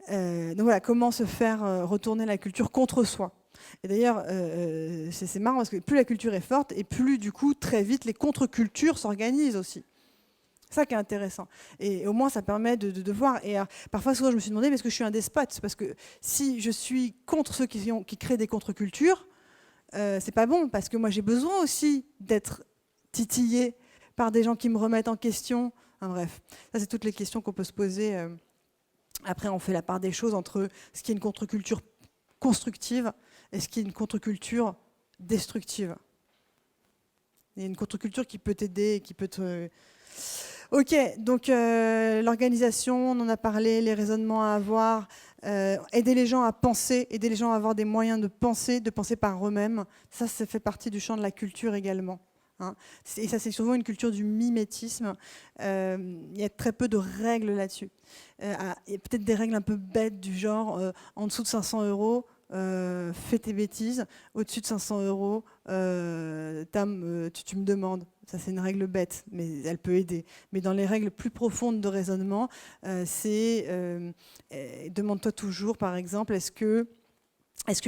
Speaker 1: Donc voilà, comment se faire retourner la culture contre soi. Et d'ailleurs, c'est marrant parce que plus la culture est forte et plus, du coup, très vite, les contre-cultures s'organisent aussi. C'est ça qui est intéressant. Et au moins, ça permet de voir. Et parfois, souvent, je me suis demandé, mais est-ce que je suis un despote ? Parce que si je suis contre ceux qui créent des contre-cultures, c'est pas bon, parce que moi, j'ai besoin aussi d'être titillée par des gens qui me remettent en question. Enfin, bref, ça, c'est toutes les questions qu'on peut se poser. Après, on fait la part des choses entre ce qui est une contre-culture constructive et ce qui est une contre-culture destructive. Il y a une contre-culture qui peut t'aider, qui peut te... Ok, donc l'organisation, on en a parlé, les raisonnements à avoir, aider les gens à penser, aider les gens à avoir des moyens de penser par eux-mêmes. Ça fait partie du champ de la culture également. Hein. Et ça, c'est souvent une culture du mimétisme. Il y a très peu de règles là-dessus. Il y a peut-être des règles un peu bêtes du genre, en dessous de 500 €, fais tes bêtises, au-dessus de 500 €, tu me demandes. Ça, c'est une règle bête, mais elle peut aider. Mais dans les règles plus profondes de raisonnement, c'est demande-toi toujours, par exemple, est-ce que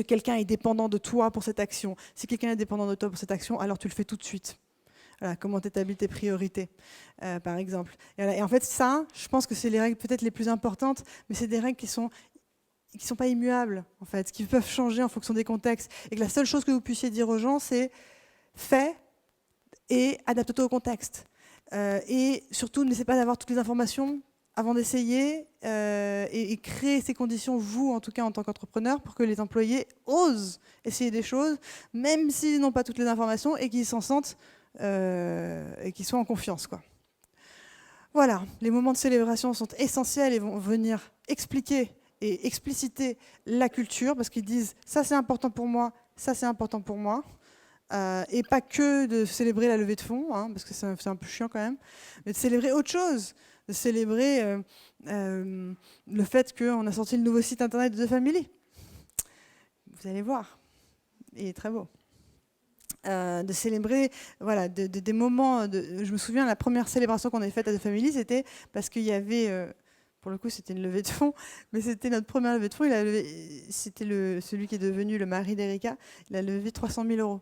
Speaker 1: quelqu'un est dépendant de toi pour cette action ? Si quelqu'un est dépendant de toi pour cette action, alors tu le fais tout de suite. Voilà, comment tu établis tes priorités, par exemple. Et en fait, ça, je pense que c'est les règles peut-être les plus importantes, mais c'est des règles qui sont pas immuables, en fait, qui peuvent changer en fonction des contextes. Et que la seule chose que vous puissiez dire aux gens, c'est fais et adapte-toi au contexte. Et surtout, n'essayez pas d'avoir toutes les informations avant d'essayer et créer ces conditions, vous, en tout cas, en tant qu'entrepreneur, pour que les employés osent essayer des choses, même s'ils n'ont pas toutes les informations et qu'ils s'en sentent et qu'ils soient en confiance, quoi. Voilà, les moments de célébration sont essentiels et vont venir expliquer et expliciter la culture, parce qu'ils disent « ça c'est important pour moi, ça c'est important pour moi ». Et pas que de célébrer la levée de fonds, hein, parce que c'est un peu chiant quand même, mais de célébrer autre chose, de célébrer le fait qu'on a sorti le nouveau site internet de The Family. Vous allez voir, il est très beau. De célébrer voilà, des moments. Je me souviens, la première célébration qu'on avait faite à The Family, c'était parce qu'il y avait... pour le coup, c'était une levée de fonds, mais c'était notre première levée de fonds. C'était celui qui est devenu le mari d'Erika. Il a levé 300 000 €.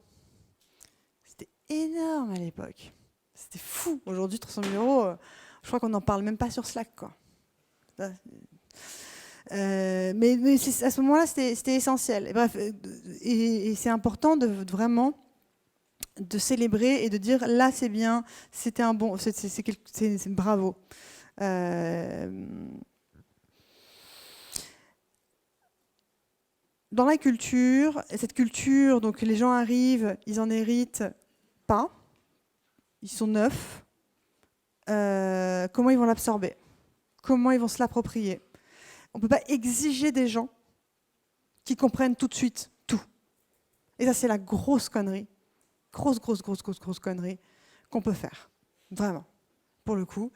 Speaker 1: C'était énorme à l'époque. C'était fou. Aujourd'hui, 300 000 €, je crois qu'on n'en parle même pas sur Slack, quoi. Mais à ce moment-là, c'était essentiel. Et bref, et c'est important de vraiment de célébrer et de dire là, c'est bien, c'était un bon, c'est bravo. Dans la culture, cette culture, donc les gens arrivent, ils en héritent pas, ils sont neufs. Comment ils vont l'absorber ? Comment ils vont se l'approprier ? On ne peut pas exiger des gens qui comprennent tout de suite tout. Et ça, c'est la grosse connerie. Grosse connerie qu'on peut faire. Vraiment, pour le coup.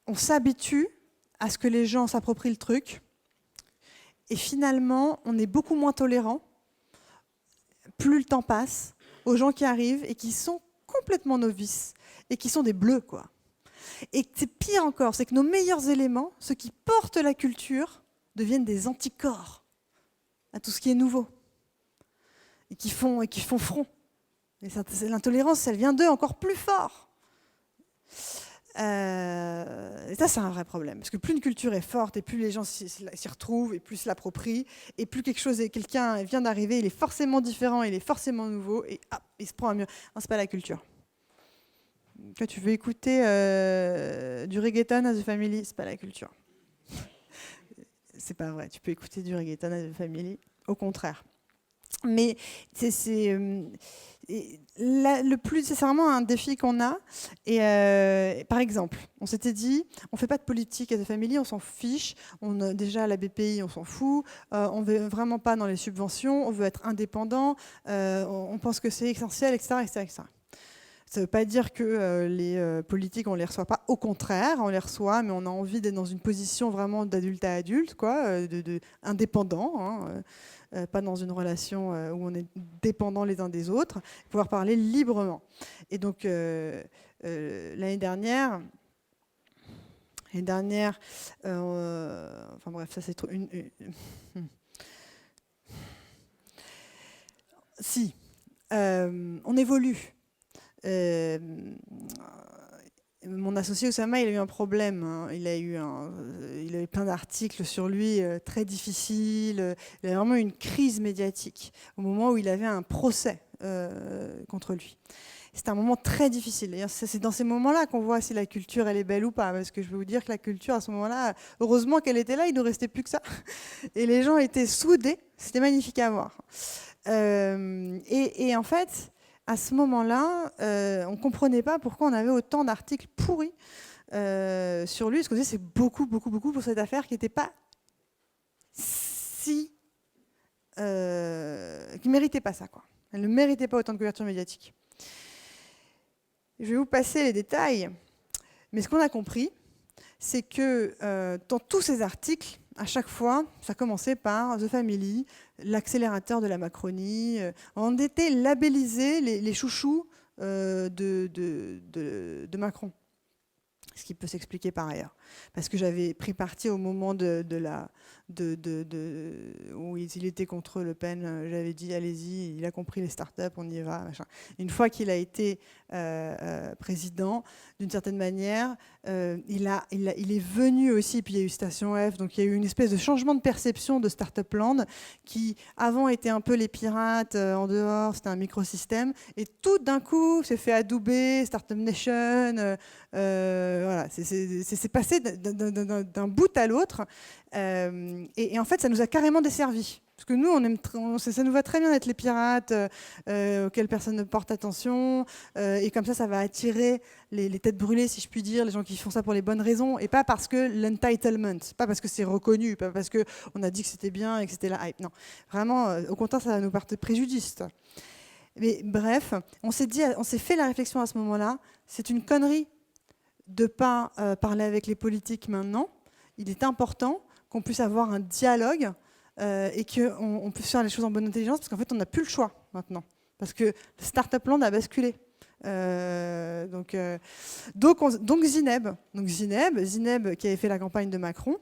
Speaker 1: On s'habitue à ce que les gens s'approprient le truc. Et finalement, on est beaucoup moins tolérant, plus le temps passe, aux gens qui arrivent et qui sont complètement novices et qui sont des bleus, quoi. Et c'est pire encore, c'est que nos meilleurs éléments, ceux qui portent la culture, deviennent des anticorps à tout ce qui est nouveau et qui font front. Et l'intolérance, elle vient d'eux encore plus fort. Et ça, c'est un vrai problème. Parce que plus une culture est forte, et plus les gens s'y retrouvent, et plus l'approprient, et plus quelqu'un vient d'arriver, il est forcément différent, il est forcément nouveau, et hop, il se prend à mieux. Non, c'est pas la culture. Quand tu veux écouter du reggaeton à The Family, c'est pas la culture. C'est pas vrai. Tu peux écouter du reggaeton à The Family, au contraire. Mais c'est vraiment un défi qu'on a. Et par exemple, on s'était dit, on fait pas de politique à The Family, on s'en fiche. Déjà à la BPI, on s'en fout. On veut vraiment pas dans les subventions. On veut être indépendant. On pense que c'est essentiel, etc., etc. Ça ne veut pas dire que les politiques, on ne les reçoit pas. Au contraire, on les reçoit, mais on a envie d'être dans une position vraiment d'adulte à adulte, quoi, indépendant, hein, pas dans une relation où on est dépendant les uns des autres, pouvoir parler librement. Et donc, l'année dernière, enfin bref, ça c'est trop... Si, on évolue. Mon associé Oussama, il a eu un problème. Hein. Il a eu plein d'articles sur lui très difficiles. Il a vraiment eu une crise médiatique au moment où il avait un procès contre lui. C'était un moment très difficile. D'ailleurs, c'est dans ces moments-là qu'on voit si la culture elle est belle ou pas. Parce que je vais vous dire que la culture, à ce moment-là, heureusement qu'elle était là, il ne restait plus que ça. Et les gens étaient soudés. C'était magnifique à voir. Et en fait, à ce moment-là, on ne comprenait pas pourquoi on avait autant d'articles pourris sur lui. Parce qu'on disait c'est beaucoup pour cette affaire qui n'était pas si... qui ne méritait pas ça, quoi. Elle ne méritait pas autant de couverture médiatique. Je vais vous passer les détails. Mais ce qu'on a compris, c'est que dans tous ces articles, à chaque fois, ça commençait par The Family, l'accélérateur de la Macronie. On était labellisés les chouchous de Macron. Ce qui peut s'expliquer par ailleurs. Parce que j'avais pris parti au moment où il était contre Le Pen. J'avais dit, allez-y, il a compris les startups, on y va. Machin. Une fois qu'il a été président, d'une certaine manière, il est venu aussi, puis il y a eu Station F, donc il y a eu une espèce de changement de perception de Startup Land, qui avant était un peu les pirates en dehors, c'était un microsystème, et tout d'un coup, c'est fait adouber, Startup Nation, voilà, c'est passé d'un bout à l'autre, et en fait, ça nous a carrément desservi. Parce que nous, ça nous va très bien d'être les pirates auxquels personne ne porte attention, et comme ça va attirer les têtes brûlées, si je puis dire, les gens qui font ça pour les bonnes raisons, et pas parce que l'entitlement, pas parce que c'est reconnu, pas parce qu'on a dit que c'était bien et que c'était la hype. Non, vraiment, au contraire, ça va nous porter préjudice. Mais bref, on s'est fait la réflexion à ce moment-là, c'est une connerie de ne pas parler avec les politiques maintenant. Il est important qu'on puisse avoir un dialogue et qu'on puisse faire les choses en bonne intelligence, parce qu'en fait, on n'a plus le choix maintenant. Parce que le Startup Land a basculé. Donc Zineb qui avait fait la campagne de Macron,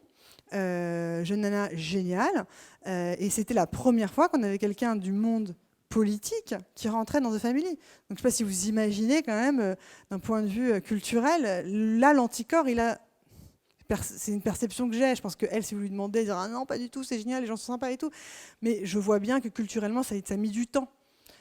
Speaker 1: jeune nana géniale, et c'était la première fois qu'on avait quelqu'un du monde politique qui rentrait dans The Family. Donc je ne sais pas si vous imaginez quand même, d'un point de vue culturel, là l'anticorps, c'est une perception que j'ai. Je pense qu'elle, si vous lui demandez, elle dira ah non, pas du tout, c'est génial, les gens sont sympas et tout. Mais je vois bien que culturellement, ça a mis du temps.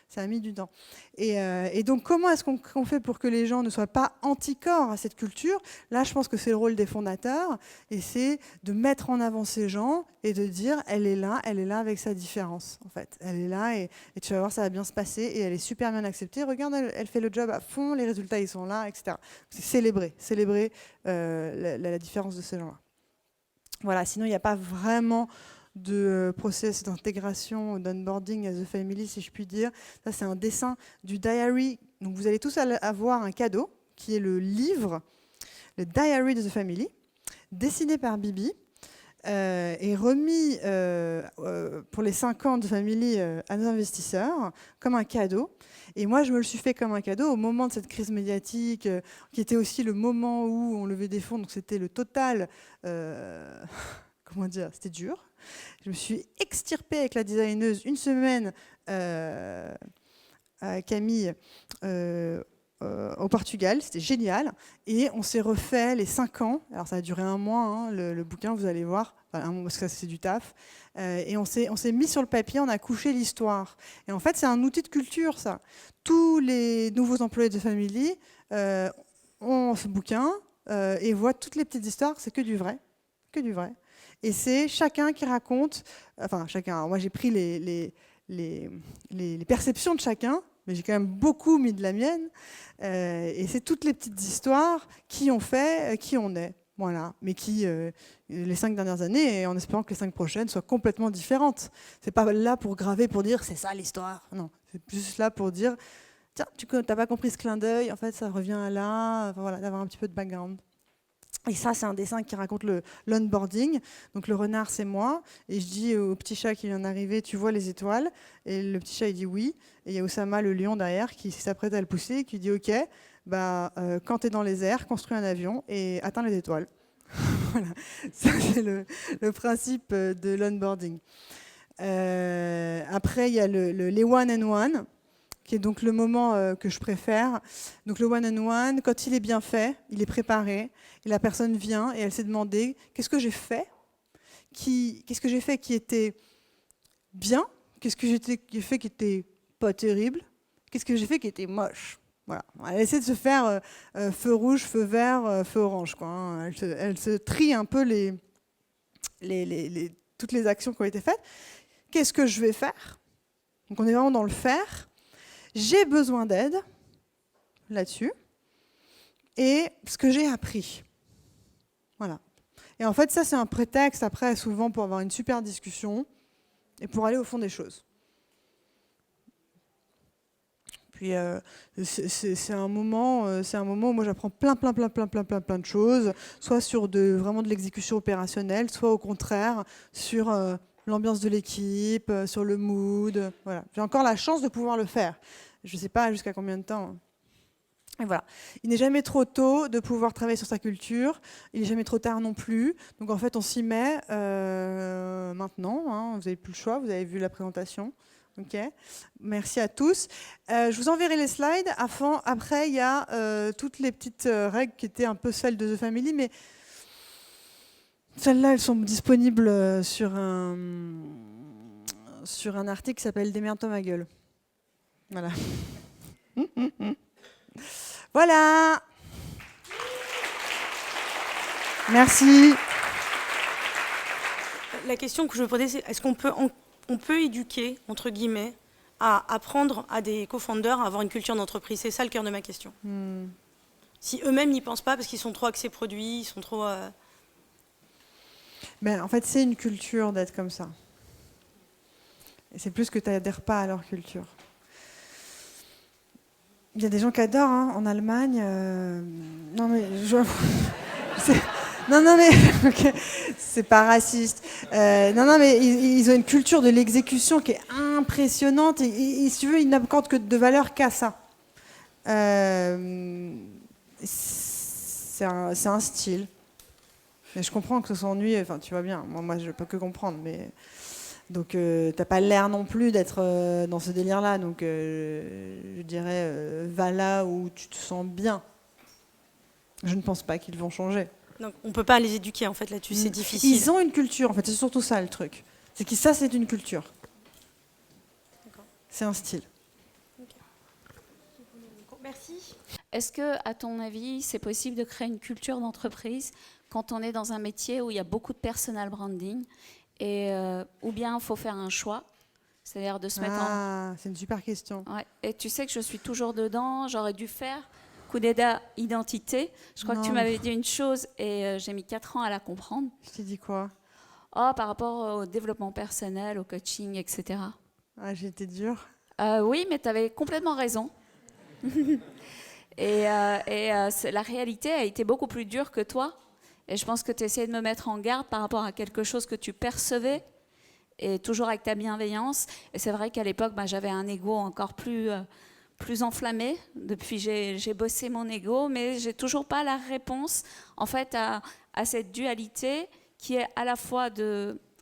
Speaker 1: Ça a mis du temps. Et donc, comment est-ce qu'on fait pour que les gens ne soient pas anticorps à cette culture? Là, je pense que c'est le rôle des fondateurs, et c'est de mettre en avant ces gens et de dire, elle est là avec sa différence, en fait. Elle est là, et tu vas voir, ça va bien se passer, et elle est super bien acceptée. Regarde, elle fait le job à fond, les résultats, ils sont là, etc. C'est célébrer la différence de ces gens-là. Voilà, sinon, il n'y a pas vraiment process d'intégration, d'onboarding as a family, si je puis dire. Ça, c'est un dessin du diary. Donc, vous allez tous avoir un cadeau, qui est le livre, le Diary of the Family, dessiné par Bibi, et remis pour les 5 ans de Family à nos investisseurs, comme un cadeau. Et moi, je me le suis fait comme un cadeau au moment de cette crise médiatique, qui était aussi le moment où on levait des fonds, donc c'était le total... comment dire, c'était dur. Je me suis extirpée avec la designeuse une semaine à Camille au Portugal, c'était génial. Et on s'est refait les 5 ans. Alors ça a duré 1 mois, hein, le bouquin, vous allez voir, enfin, 1 mois, parce que ça c'est du taf. Et on s'est mis sur le papier, on a couché l'histoire. Et en fait, c'est un outil de culture, ça. Tous les nouveaux employés de Family ont ce bouquin et voient toutes les petites histoires, c'est que du vrai. Que du vrai. Et c'est chacun qui raconte, enfin chacun, moi j'ai pris les perceptions de chacun, mais j'ai quand même beaucoup mis de la mienne, et c'est toutes les petites histoires qui ont fait, qui on est, voilà, mais qui, les 5 dernières années, et en espérant que les 5 prochaines soient complètement différentes. C'est pas là pour graver, pour dire c'est ça l'histoire, non, c'est juste là pour dire, tiens, tu n'as pas compris ce clin d'œil, en fait ça revient à là, enfin, voilà, d'avoir un petit peu de background. Et ça, c'est un dessin qui raconte l'onboarding. Donc le renard, c'est moi. Et je dis au petit chat qui vient d'arriver, tu vois les étoiles? Et le petit chat, il dit oui. Et il y a Oussama, le lion, derrière, qui s'apprête à le pousser et qui dit OK, quand tu es dans les airs, construis un avion et atteins les étoiles. Voilà. Ça, c'est le principe de l'onboarding. Après, il y a les one-and-one, qui est donc le moment que je préfère. Donc le one-on-one, quand il est bien fait, il est préparé, et la personne vient et elle s'est demandé qu'est-ce que j'ai fait qui était bien, qu'est-ce que j'ai fait qui était pas terrible, qu'est-ce que j'ai fait qui était moche. Voilà. Elle essaie de se faire feu rouge, feu vert, feu orange, quoi, hein. Elle se trie un peu toutes les actions qui ont été faites. Qu'est-ce que je vais faire? Donc on est vraiment dans le faire. J'ai besoin d'aide là-dessus et ce que j'ai appris. Voilà. Et en fait, ça, c'est un prétexte après, souvent, pour avoir une super discussion et pour aller au fond des choses. Puis, c'est un moment où moi, j'apprends plein de choses, soit sur vraiment de l'exécution opérationnelle, soit au contraire, sur l'ambiance de l'équipe, sur le mood. Voilà. J'ai encore la chance de pouvoir le faire. Je ne sais pas jusqu'à combien de temps. Et voilà. Il n'est jamais trop tôt de pouvoir travailler sur sa culture. Il n'est jamais trop tard non plus. Donc en fait, on s'y met maintenant, hein. Vous n'avez plus le choix. Vous avez vu la présentation. Ok. Merci à tous. Je vous enverrai les slides. Après, il y a toutes les petites règles qui étaient un peu celles de The Family, mais celles-là, elles sont disponibles sur un article qui s'appelle « Démerde-toi ma gueule ». Voilà. Voilà. Merci.
Speaker 3: La question que je veux poser, c'est est-ce qu'on peut éduquer, entre guillemets, à apprendre à des co-founders à avoir une culture d'entreprise? C'est ça le cœur de ma question. Si eux-mêmes n'y pensent pas parce qu'ils sont trop axés produits, ils sont trop...
Speaker 1: En fait, c'est une culture d'être comme ça. Et c'est plus que tu n'adhères pas à leur culture. Il y a des gens qui adorent, hein, en Allemagne. Non mais non mais okay, c'est pas raciste. Non mais ils ont une culture de l'exécution qui est impressionnante. Et si tu veux, ils n'accordent que de valeur qu'à ça. C'est un style. Mais je comprends que ce soit ennuyeux. Enfin, tu vois bien. Moi, je peux que comprendre, mais. Donc, t'as pas l'air non plus d'être dans ce délire-là. Donc, je dirais, va là où tu te sens bien. Je ne pense pas qu'ils vont changer.
Speaker 3: Donc, on peut pas les éduquer, en fait, là-dessus. C'est difficile.
Speaker 1: Ils ont une culture, en fait. C'est surtout ça, le truc. C'est que ça, c'est une culture. C'est un style.
Speaker 3: Okay. Merci.
Speaker 4: Est-ce que, à ton avis, c'est possible de créer une culture d'entreprise quand on est dans un métier où il y a beaucoup de personal branding ou bien il faut faire un choix, c'est-à-dire de se mettre en...
Speaker 1: c'est une super question.
Speaker 4: Ouais. Et tu sais que je suis toujours dedans, j'aurais dû faire Kudeda Identité. Je crois que tu m'avais dit une chose et j'ai mis 4 ans à la comprendre.
Speaker 1: Je t'ai dit quoi?
Speaker 4: oh, par rapport au développement personnel, au coaching, etc.
Speaker 1: Ah, j'ai été dure.
Speaker 4: Oui, mais tu avais complètement raison. La réalité a été beaucoup plus dure que toi. Et je pense que tu essayais de me mettre en garde par rapport à quelque chose que tu percevais, et toujours avec ta bienveillance. Et c'est vrai qu'à l'époque, j'avais un ego encore plus enflammé. Depuis, j'ai bossé mon ego, mais j'ai toujours pas la réponse en fait à cette dualité qui est à la fois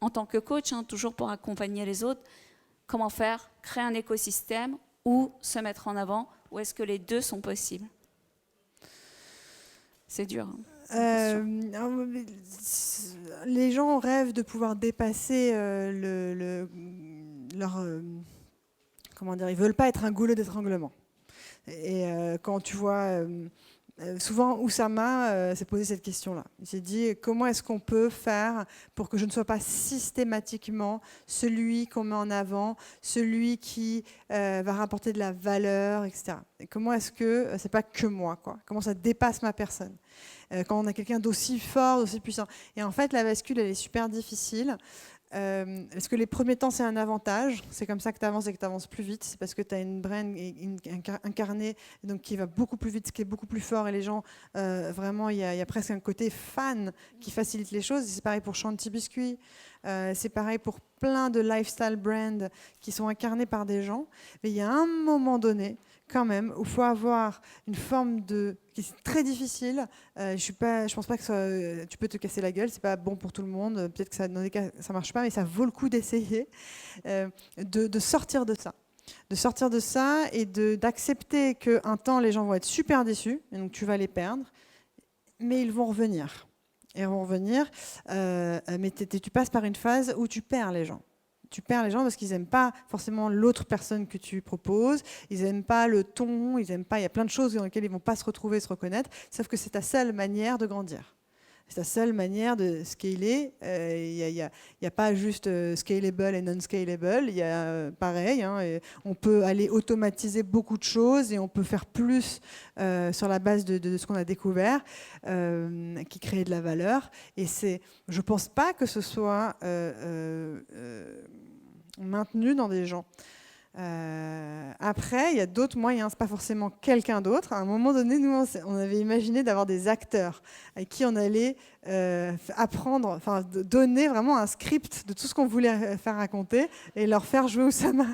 Speaker 4: en tant que coach, toujours pour accompagner les autres, comment faire, créer un écosystème ou se mettre en avant, ou est-ce que les deux sont possibles? C'est dur.
Speaker 1: Les gens rêvent de pouvoir dépasser comment dire, ils veulent pas être un goulot d'étranglement. Et quand tu vois, souvent Oussama s'est posé cette question-là. Il s'est dit comment est-ce qu'on peut faire pour que je ne sois pas systématiquement celui qu'on met en avant, celui qui va rapporter de la valeur, etc. Et comment est-ce que c'est pas que moi, quoi? Comment ça dépasse ma personne? Quand on a quelqu'un d'aussi fort, d'aussi puissant. Et en fait, la bascule, elle est super difficile. Parce que les premiers temps, c'est un avantage. C'est comme ça que tu avances et que tu avances plus vite. C'est parce que tu as une brain incarnée donc, qui va beaucoup plus vite, qui est beaucoup plus fort. Et les gens, vraiment, il y a presque un côté fan qui facilite les choses. C'est pareil pour Chanty Biscuit. C'est pareil pour plein de lifestyle brands qui sont incarnés par des gens. Mais il y a un moment donné, quand même, où il faut avoir une forme qui est très difficile. Je pense pas que tu peux te casser la gueule, c'est pas bon pour tout le monde. Peut-être que dans des cas ça marche pas, mais ça vaut le coup d'essayer de sortir de ça. De sortir de ça et d'accepter qu'un temps les gens vont être super déçus, et donc tu vas les perdre, mais ils vont revenir. Ils vont revenir, mais tu passes par une phase où tu perds les gens. Tu perds les gens parce qu'ils n'aiment pas forcément l'autre personne que tu proposes, ils n'aiment pas le ton, ils n'aiment pas, il y a plein de choses dans lesquelles ils ne vont pas se retrouver, se reconnaître, sauf que c'est ta seule manière de grandir. C'est ta seule manière de scaler. Il n'y a pas juste scalable et non-scalable, il y a pareil, on peut aller automatiser beaucoup de choses et on peut faire plus sur la base de ce qu'on a découvert, qui crée de la valeur. Et je ne pense pas que ce soit maintenu dans des gens. Après, il y a d'autres moyens, c'est pas forcément quelqu'un d'autre. À un moment donné, nous, on avait imaginé d'avoir des acteurs avec qui on allait apprendre, enfin, donner vraiment un script de tout ce qu'on voulait faire raconter et leur faire jouer Oussama.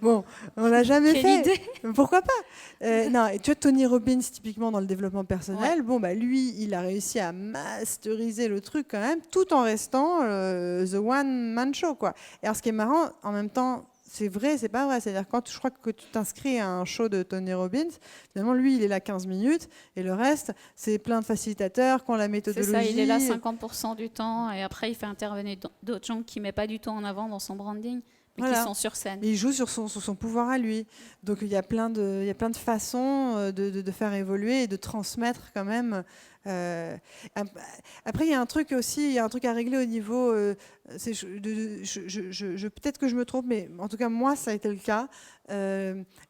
Speaker 1: Bon, on l'a jamais fait.
Speaker 4: Idée.
Speaker 1: Pourquoi pas non, et tu vois, Tony Robbins, typiquement dans le développement personnel, lui, il a réussi à masteriser le truc quand même, tout en restant the one man show, quoi. Et alors, ce qui est marrant, en même temps, c'est vrai, c'est pas vrai. C'est-à-dire quand je crois que tu t'inscris à un show de Tony Robbins, finalement, lui, il est là 15 minutes et le reste, c'est plein de facilitateurs qui ont la méthodologie.
Speaker 4: C'est ça, il est là 50% du temps et après, il fait intervenir d'autres gens qu'il ne met pas du tout en avant dans son branding, mais qui sont sur scène.
Speaker 1: Et il joue sur son pouvoir à lui. Donc, il y a plein de façons de faire évoluer et de transmettre quand même. Après, il y a un truc aussi, il y a un truc à régler au niveau. Peut-être que je me trompe, mais en tout cas, moi, ça a été le cas.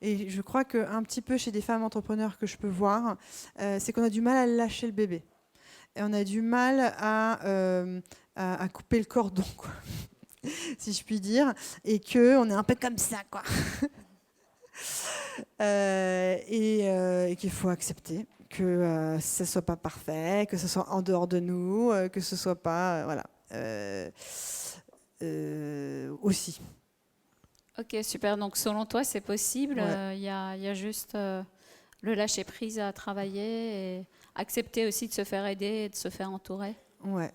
Speaker 1: Et je crois qu'un petit peu chez des femmes entrepreneurs que je peux voir, c'est qu'on a du mal à lâcher le bébé. Et on a du mal à couper le cordon, quoi. Si je puis dire, et qu'on est un peu comme ça, quoi. Et qu'il faut accepter que ce ne soit pas parfait, que ce soit en dehors de nous, que ce ne soit pas... voilà. Aussi.
Speaker 4: Ok, super. Donc, selon toi, c'est possible. Il y a juste le lâcher-prise à travailler et accepter aussi de se faire aider et de se faire entourer.
Speaker 1: Ouais.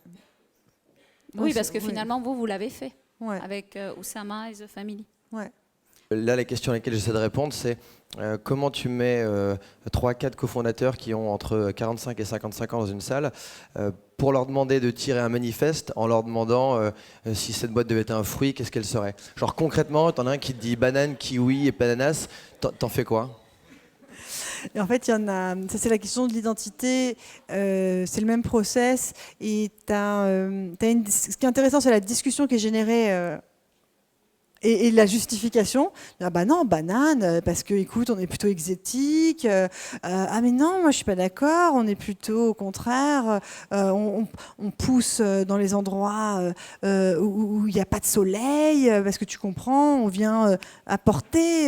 Speaker 4: Oui, parce que finalement, vous l'avez fait avec Oussama et The Family.
Speaker 1: Ouais.
Speaker 5: Là, la question à laquelle j'essaie de répondre, c'est comment tu mets 3-4 cofondateurs qui ont entre 45 et 55 ans dans une salle pour leur demander de tirer un manifeste en leur demandant si cette boîte devait être un fruit, qu'est-ce qu'elle serait? Genre concrètement, t'en as un qui te dit banane, kiwi et bananas, t'en fais quoi?
Speaker 1: Et en fait, il y en a. Ça, c'est la question de l'identité. C'est le même process. Et ce qui est intéressant, c'est la discussion qui est générée. Et la justification, ah bah non, banane, parce que écoute, on est plutôt exotique. Ah mais non, moi je suis pas d'accord. On est plutôt au contraire, on pousse dans les endroits où il n'y a pas de soleil, parce que tu comprends, on vient apporter.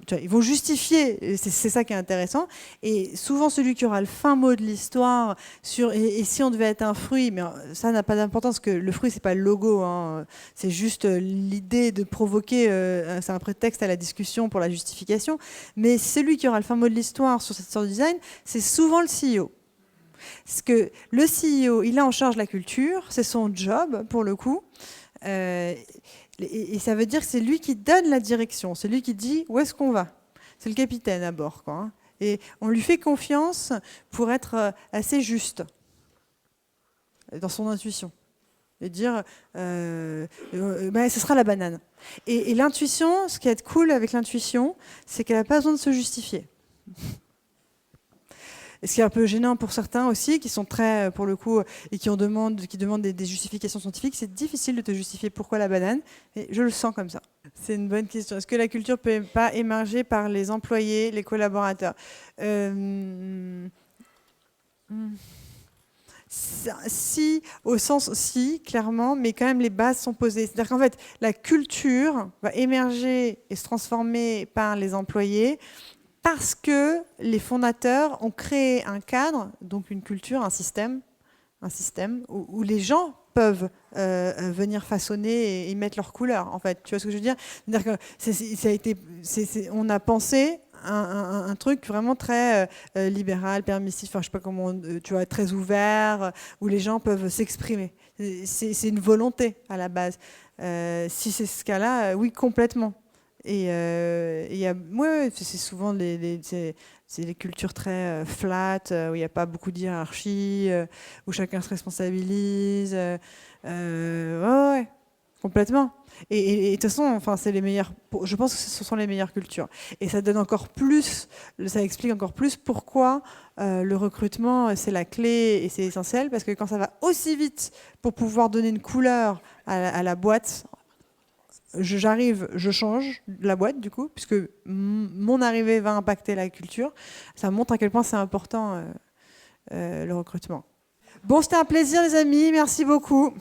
Speaker 1: Tu vois, ils vont justifier. C'est ça qui est intéressant. Et souvent celui qui aura le fin mot de l'histoire sur et si on devait être un fruit, mais ça n'a pas d'importance, que le fruit c'est pas le logo, hein, c'est juste l'idée de provoquer, c'est un prétexte à la discussion pour la justification, mais celui qui aura le fin mot de l'histoire sur cette sorte de design, c'est souvent le CEO. Parce que le CEO, il a en charge la culture, c'est son job pour le coup, et ça veut dire que c'est lui qui donne la direction, c'est lui qui dit où est-ce qu'on va. C'est le capitaine à bord, quoi, hein. Et on lui fait confiance pour être assez juste dans son intuition. Et dire, ce sera la banane. Et l'intuition, ce qui est cool avec l'intuition, c'est qu'elle n'a pas besoin de se justifier. Et ce qui est un peu gênant pour certains aussi, qui sont très, pour le coup, et qui demandent des justifications scientifiques, c'est difficile de te justifier pourquoi la banane, et je le sens comme ça. C'est une bonne question. Est-ce que la culture peut pas émerger par les employés, les collaborateurs ? Si, au sens si, clairement, mais quand même les bases sont posées. C'est-à-dire qu'en fait, la culture va émerger et se transformer par les employés parce que les fondateurs ont créé un cadre, donc une culture, un système où les gens peuvent venir façonner et mettre leurs couleurs. En fait, tu vois ce que je veux dire ? C'est-à-dire que on a pensé un truc vraiment très libéral, permissif, enfin je sais pas comment, tu vois, très ouvert, où les gens peuvent s'exprimer. C'est une volonté à la base. Si c'est ce cas-là, oui, complètement. Et c'est souvent c'est des cultures très flat, où il n'y a pas beaucoup de hiérarchie, où chacun se responsabilise. Ouais, complètement. Et de toute façon, enfin, c'est les meilleures. Je pense que ce sont les meilleures cultures. Et ça donne encore plus, ça explique encore plus pourquoi le recrutement c'est la clé et c'est essentiel, parce que quand ça va aussi vite pour pouvoir donner une couleur à la boîte. J'arrive, je change la boîte du coup, puisque mon arrivée va impacter la culture. Ça montre à quel point c'est important le recrutement. Bon, c'était un plaisir les amis, merci beaucoup.